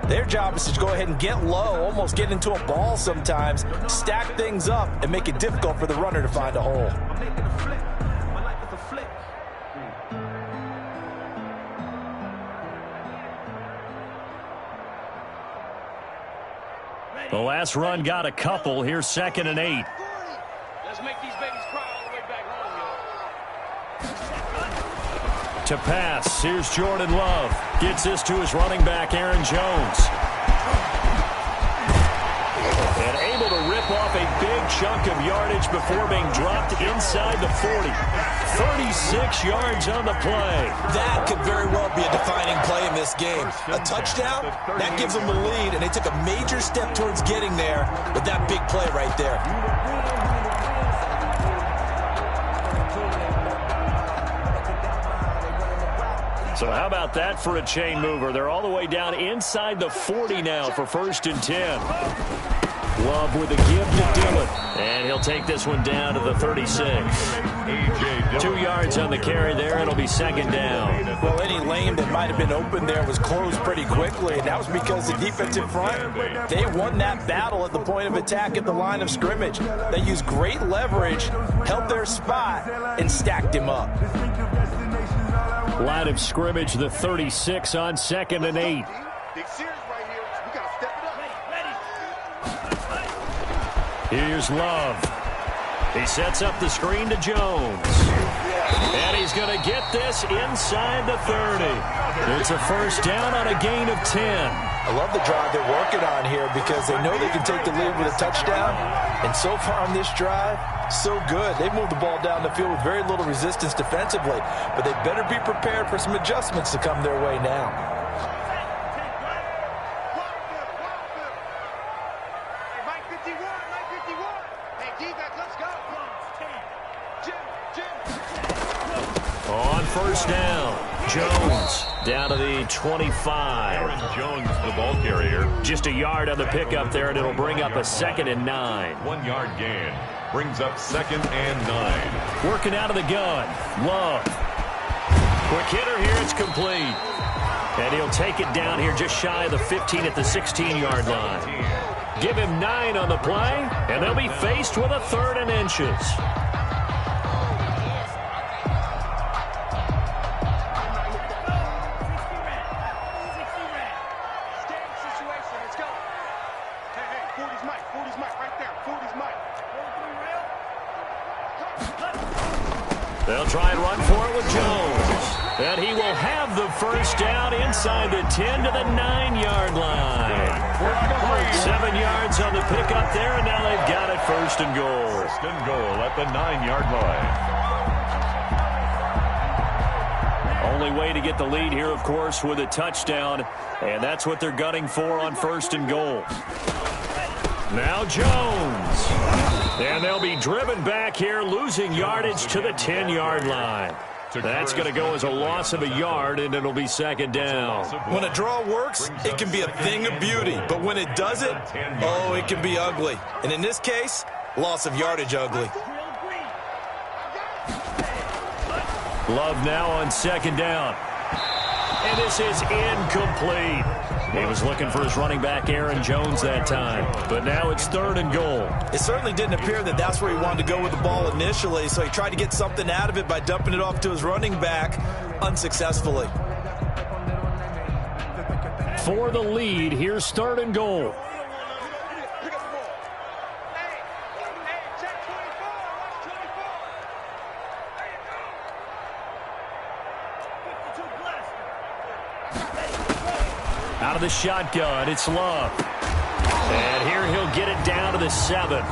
their job is to go ahead and get low, almost get into a ball sometimes, stack things up, and make it difficult for the runner to find a hole. The last run got a couple. Here's 2nd and 8. Let's make these babies cry all the way back home, y'all. To pass, here's Jordan Love. Gets this to his running back, Aaron Jones. And able to rip off a big chunk of yardage before being dropped inside the 40. 36 yards on the play. That could very well be a defining play in this game. A touchdown, that gives them the lead, and they took a major step towards getting there with that big play right there. So how about that for a chain mover? They're all the way down inside the 40 now for 1st and 10. Love with a give to Dillon. And he'll take this one down to the 36. 2 yards on the carry there. It'll be 2nd down. Well, any lane that might have been open there was closed pretty quickly, and that was because the defensive front, they won that battle at the point of attack at the line of scrimmage. They used great leverage, held their spot, and stacked him up. Line of scrimmage, the 36 on 2nd and 8. Here's Love. He sets up the screen to Jones. And he's going to get this inside the 30. It's a 1st down on a gain of 10. I love the drive they're working on here because they know they can take the lead with a touchdown. And so far on this drive, so good. They've moved the ball down the field with very little resistance defensively. But they better be prepared for some adjustments to come their way now. On 1st down, Jones down to the 25. Aaron Jones, the ball carrier. Just a yard on the pickup there, and it'll bring up a 2nd and 9. 1 yard gain. Brings up 2nd and 9. Working out of the gun. Love. Quick hitter here. It's complete. And he'll take it down here just shy of the 15 at the 16-yard line. Give him 9 on the play, and they'll be faced with a 3rd and inches. They'll try and run for it with Jones. And he will have the first down inside the 10 to the 9-yard line. 7 yards on the pickup there, and now they've got it first and goal. First and goal at the 9-yard line. Only way to get the lead here, of course, with a touchdown, and that's what they're gunning for on first and goal. Now Jones. And they'll be driven back here, losing yardage to the 10-yard line. That's going to go as a loss of a yard, and it'll be second down. When a draw works, it can be a thing of beauty. But when it doesn't, oh, it can be ugly. And in this case, loss of yardage ugly. Love now on second down. And this is incomplete. He was looking for his running back, Aaron Jones, that time. But now it's third and goal. It certainly didn't appear that that's where he wanted to go with the ball initially, so he tried to get something out of it by dumping it off to his running back unsuccessfully. For the lead, here's third and goal. Out of the shotgun, it's Love. And here he'll get it down to the 7.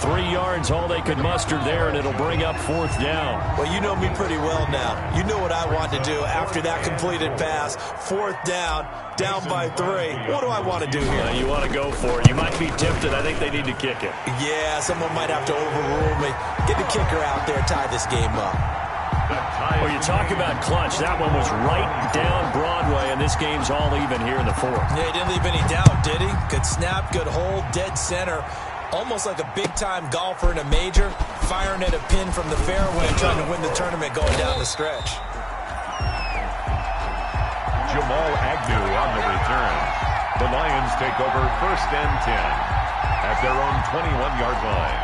3 yards, all they could muster there, and it'll bring up fourth down. Well, you know me pretty well now. You know what I want to do after that completed pass. Fourth down, down by 3. What do I want to do here? You want to go for it. You might be tempted. I think they need to kick it. Yeah, someone might have to overrule me. Get the kicker out there, tie this game up. Well, you talk about clutch. That one was right down Broadway, and this game's all even here in the fourth. Yeah, he didn't leave any doubt, did he? Good snap, good hold, dead center. Almost like a big-time golfer in a major, firing at a pin from the fairway, trying to win the tournament going down the stretch. Jamal Agnew on the return. The Lions take over first and 10 at their own 21-yard line.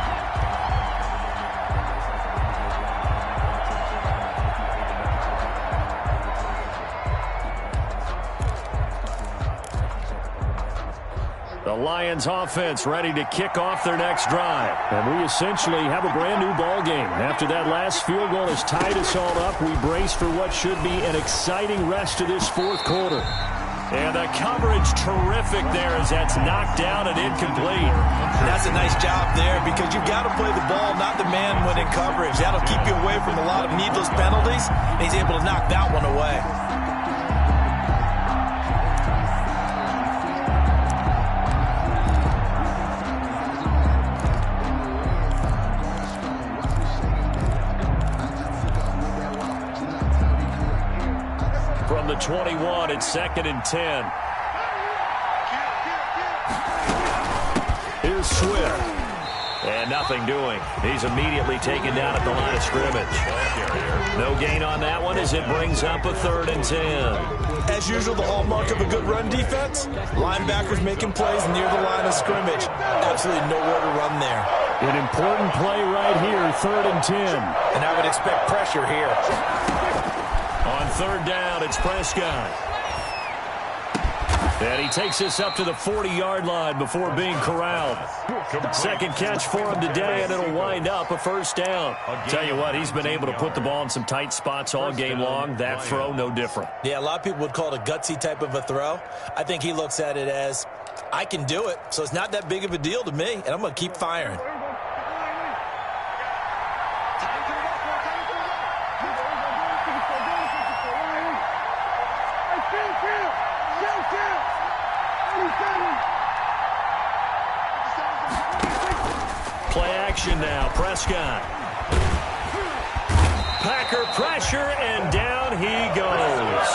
The Lions offense ready to kick off their next drive. And we essentially have a brand new ball game. After that last field goal has tied us all up, we brace for what should be an exciting rest of this fourth quarter. And the coverage terrific there as that's knocked down and incomplete. That's a nice job there because you've got to play the ball, not the man when in coverage. That'll keep you away from a lot of needless penalties. And he's able to knock that one away. From the 21, it's second and 10. Here's Swift. And nothing doing. He's immediately taken down at the line of scrimmage. No gain on that one as it brings up a third and 10. As usual, the hallmark of a good run defense, linebackers making plays near the line of scrimmage. Absolutely nowhere to run there. An important play right here, third and 10. And I would expect pressure here. On third down, it's Prescott. And he takes this up to the 40-yard line before being corralled. Second catch for him today, and it'll wind up a first down. Tell you what, he's been able to put the ball in some tight spots all game long. That throw, no different. Yeah, a lot of people would call it a gutsy type of a throw. I think he looks at it as, I can do it, so it's not that big of a deal to me, and I'm going to keep firing. Play action now, Prescott. Packer pressure, and down he goes.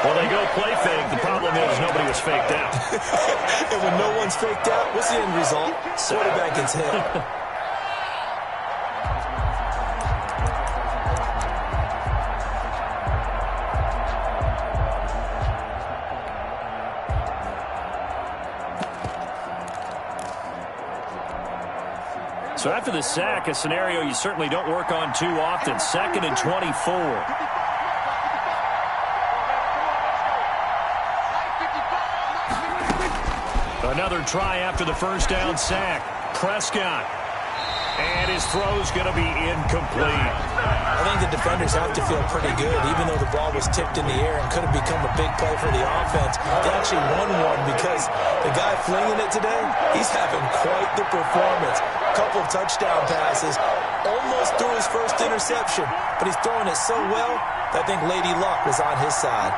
Well, they go play fake. The problem is nobody was faked out. And when no one's faked out, what's the end result? Quarterback gets hit. So after the sack, a scenario you certainly don't work on too often. Second and 24. Another try after the first down sack. Prescott. And his throw's going to be incomplete. I think think the defenders have to feel pretty good, even though the ball was tipped in the air and could have become a big play for the offense. They actually won one because the guy flinging it today, he's having quite the performance. Couple touchdown passes, almost threw his first interception, but he's throwing it so well that I think Lady Luck was on his side.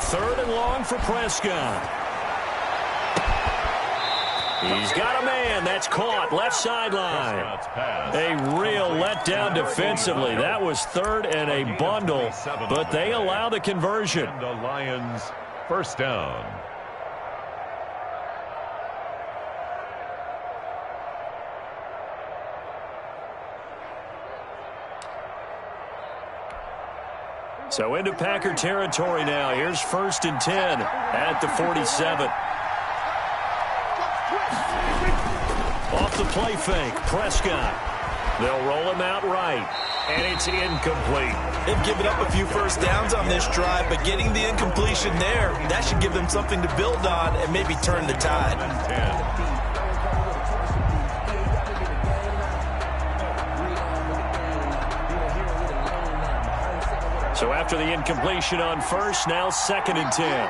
Third and long for Prescott. He's got a man. That's caught. Left sideline. A real letdown defensively. That was third and a bundle, but they allow the conversion. And the Lions first down. So into Packer territory now. Here's 1st and 10 at the 47. Off the play fake, Prescott. They'll roll him out right, and it's incomplete. They've given up a few first downs on this drive, but getting the incompletion there, that should give them something to build on and maybe turn the tide. So after the incompletion on first, now 2nd and 10.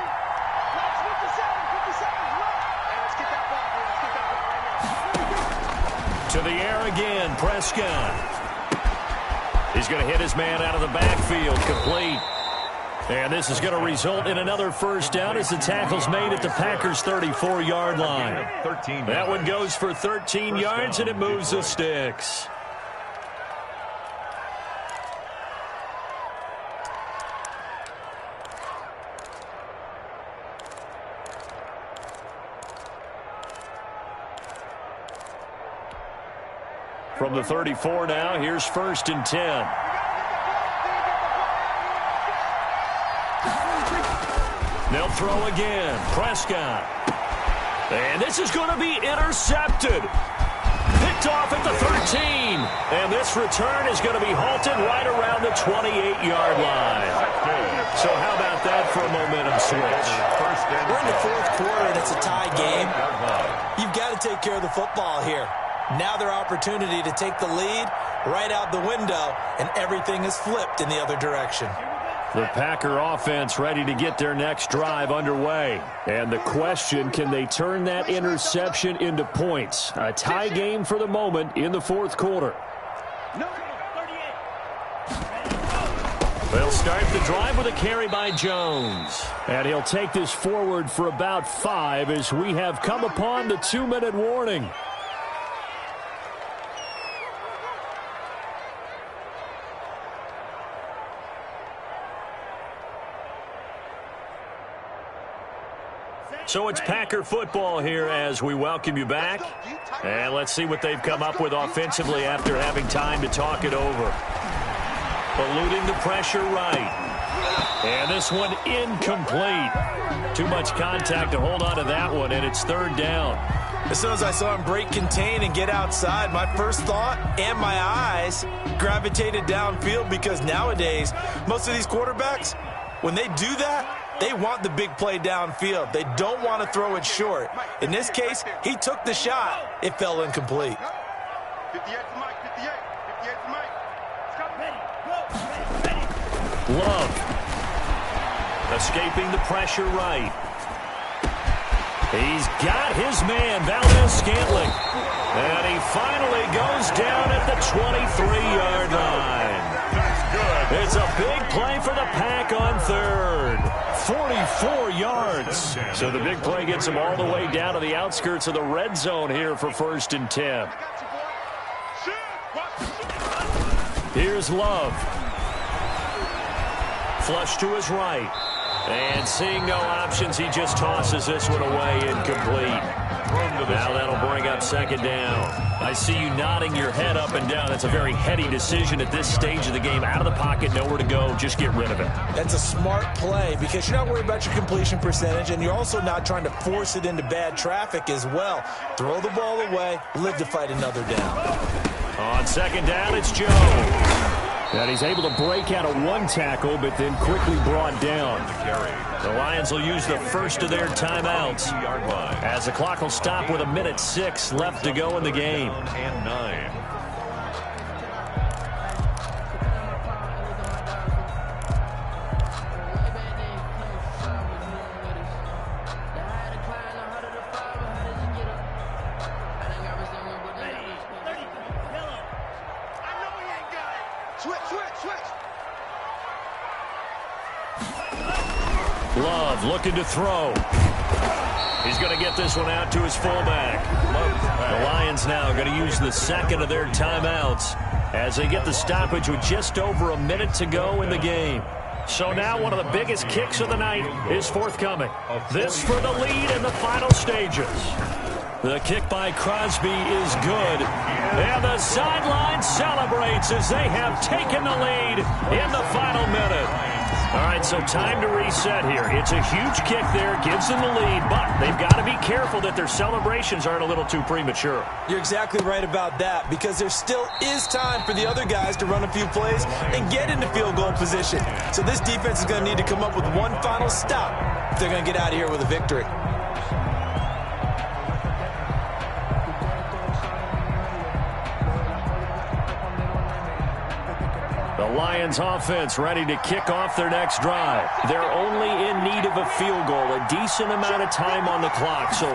To the air again, Prescott. He's going to hit his man out of the backfield, complete. And this is going to result in another first down as the tackle's made at the Packers' 34-yard line. That one goes for 13 yards, and it moves the sticks. From the 34 now, here's 1st and 10. They'll throw again. Prescott. And this is going to be intercepted. Picked off at the 13. And this return is going to be halted right around the 28-yard line. So how about that for a momentum switch? We're in the 4th quarter, and it's a tie game. You've got to take care of the football here. Now their opportunity to take the lead right out the window, and everything is flipped in the other direction. The Packer offense ready to get their next drive underway. And the question, can they turn that interception into points? A tie game for the moment in the 4th quarter. They'll start the drive with a carry by Jones. And he'll take this forward for about 5 as we have come upon the 2-minute warning. So it's Packer football here as we welcome you back. And let's see what they've come up with offensively after having time to talk it over. Eluding the pressure right. And this one incomplete. Too much contact to hold on to that one, and it's 3rd down. As soon as I saw him break contain and get outside, my first thought and my eyes gravitated downfield, because nowadays, most of these quarterbacks, when they do that, they want the big play downfield. They don't want to throw it short. In this case, he took the shot. It fell incomplete. Love. Escaping the pressure right. He's got his man, Valdez-Scantling. And he finally goes down at the 23-yard line. It's a big play for the Pack on 3rd. 44 yards. So the big play gets him all the way down to the outskirts of the red zone here for 1st and 10. Here's Love. Flush to his right. And seeing no options, he just tosses this one away, incomplete. Now that'll bring up 2nd down. I see you nodding your head up and down. That's a very heady decision at this stage of the game. Out of the pocket, nowhere to go. Just get rid of it. That's a smart play because you're not worried about your completion percentage, and you're also not trying to force it into bad traffic as well. Throw the ball away, live to fight another down. On second down, it's Jones. And he's able to break out of one tackle, but then quickly brought down. The Lions will use the first of their timeouts as the clock will stop with 1:06 left to go in the game. And 9. Love looking to throw. He's going to get this one out to his fullback. The Lions now going to use the second of their timeouts as they get the stoppage with just over a minute to go in the game. So now one of the biggest kicks of the night is forthcoming. This for the lead in the final stages. The kick by Crosby is good. And the sideline celebrates as they have taken the lead in the final minute. All right, so time to reset here. It's a huge kick there, gives them the lead, but they've got to be careful that their celebrations aren't a little too premature. You're exactly right about that, because there still is time for the other guys to run a few plays and get into field goal position. So this defense is going to need to come up with one final stop if they're going to get out of here with a victory. The Lions offense ready to kick off their next drive. They're only in need of a field goal, a decent amount of time on the clock. So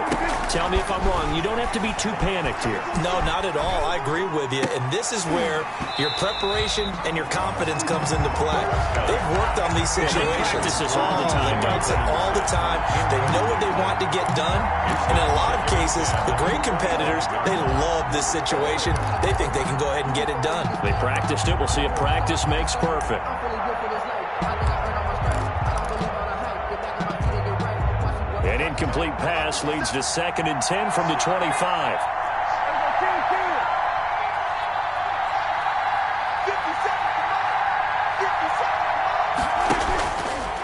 tell me if I'm wrong. You don't have to be too panicked here. No, not at all. I agree with you. And this is where your preparation and your confidence comes into play. They've worked on these situations. They practice this all the time. They practice it all the time. They know what they want to get done. And in a lot of cases, the great competitors, they love this situation. They think they can go ahead and get it done. They practiced it. We'll see if practice makes perfect. An incomplete pass leads to 2nd and 10 from the 25.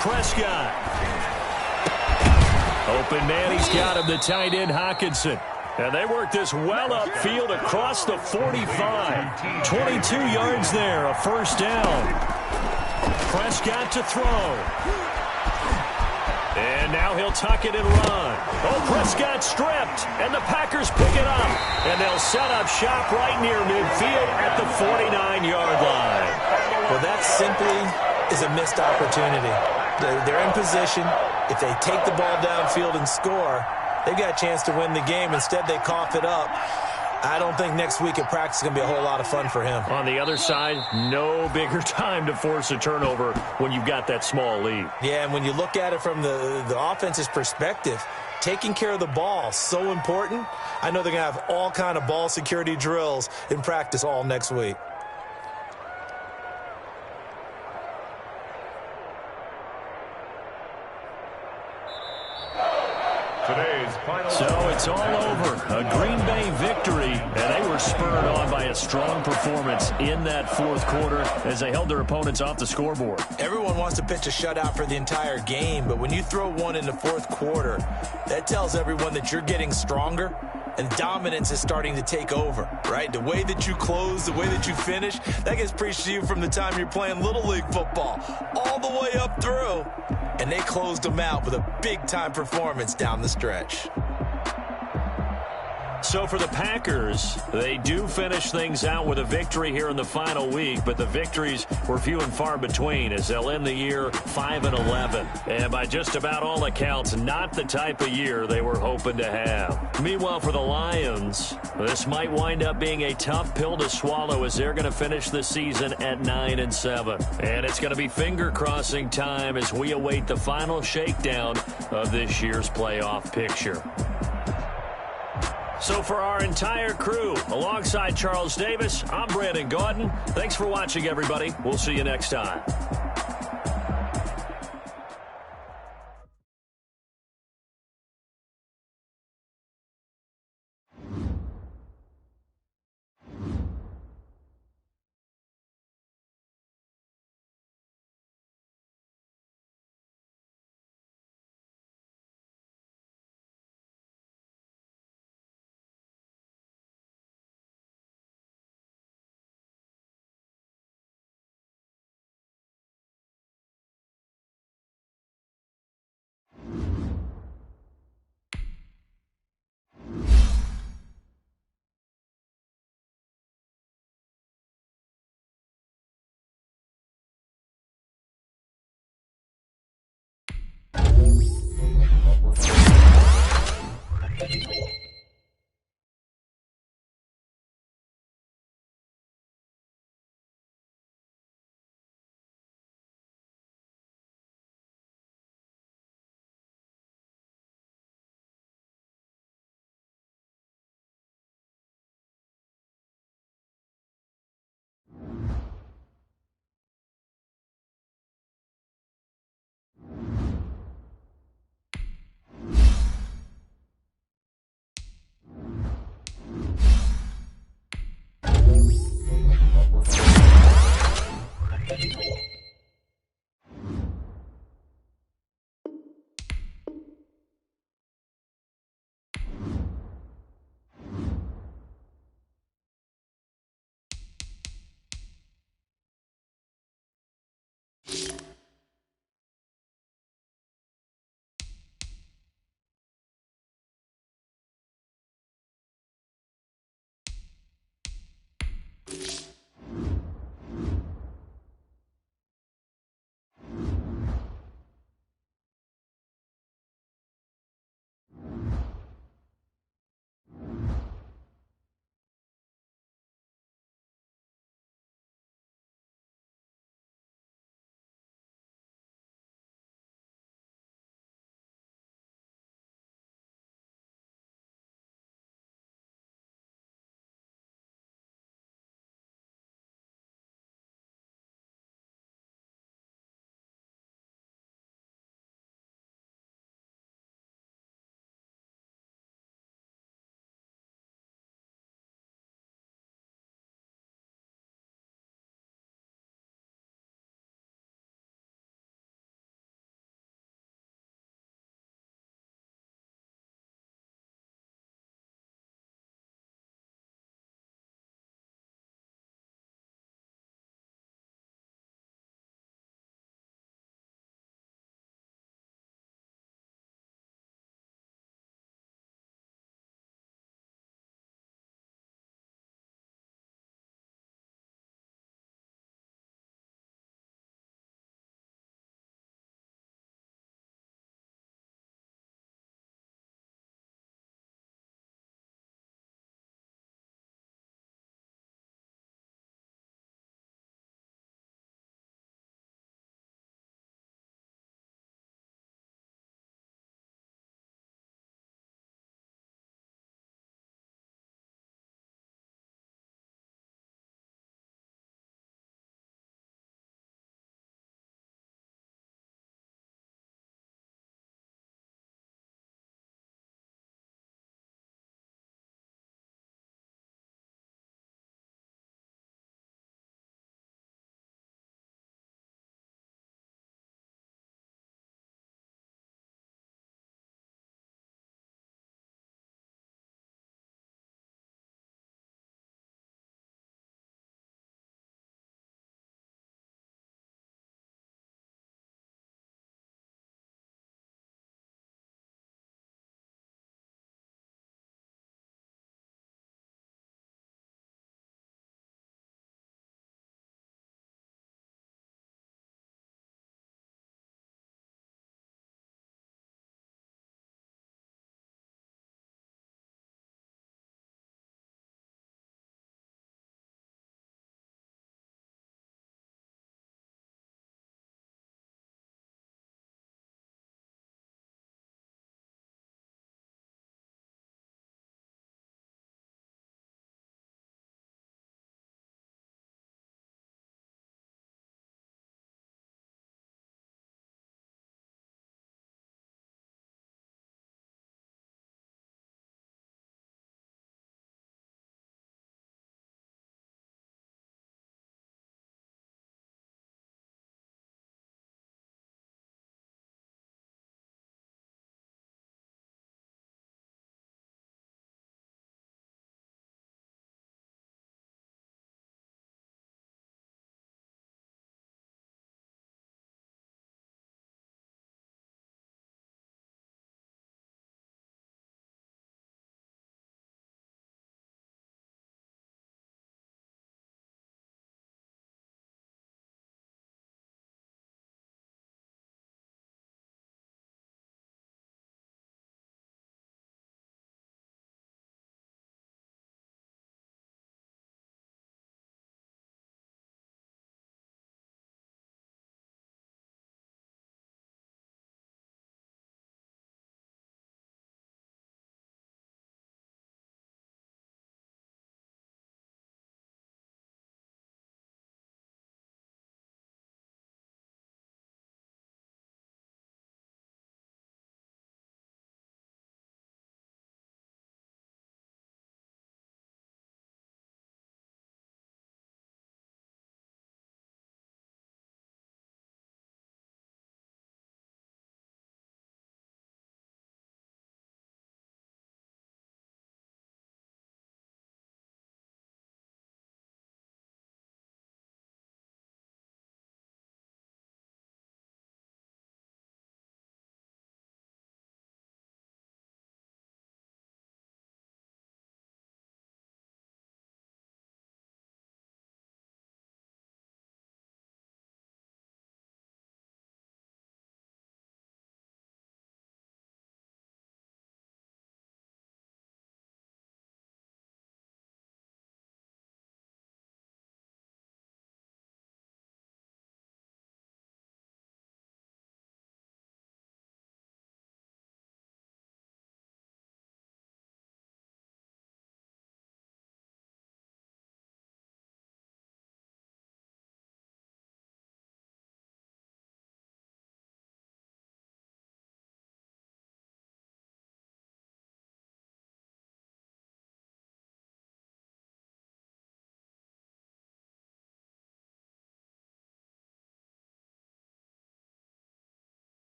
Prescott. Open man, he's got him, the tight end Hockenson. And they work this well upfield across the 45. 22 yards there, a first down. Prescott to throw. And now he'll tuck it and run. Oh, Prescott stripped, and the Packers pick it up. And they'll set up shop right near midfield at the 49-yard line. Well, that simply is a missed opportunity. They're in position. If they take the ball downfield and score, they've got a chance to win the game. Instead, they cough it up. I don't think next week at practice is going to be a whole lot of fun for him. On the other side, no bigger time to force a turnover when you've got that small lead. Yeah, and when you look at it from the offense's perspective, taking care of the ball, so important. I know they're going to have all kind of ball security drills in practice all next week. So it's all over. A Green Bay victory, and they were spurred on by a strong performance in that fourth quarter as they held their opponents off the scoreboard. Everyone wants to pitch a shutout for the entire game, but when you throw one in the fourth quarter, that tells everyone that you're getting stronger and dominance is starting to take over, right? The way that you close, the way that you finish, that gets preached to you from the time you're playing Little League football all the way up through. And they closed them out with a big-time performance down the stretch. So for the Packers, they do finish things out with a victory here in the final week, but the victories were few and far between as they'll end the year 5-11. And by just about all accounts, not the type of year they were hoping to have. Meanwhile, for the Lions, this might wind up being a tough pill to swallow as they're going to finish the season at 9-7. And it's going to be finger-crossing time as we await the final shakedown of this year's playoff picture. So for our entire crew, alongside Charles Davis, I'm Brandon Gaudin. Thanks for watching, everybody. We'll see you next time.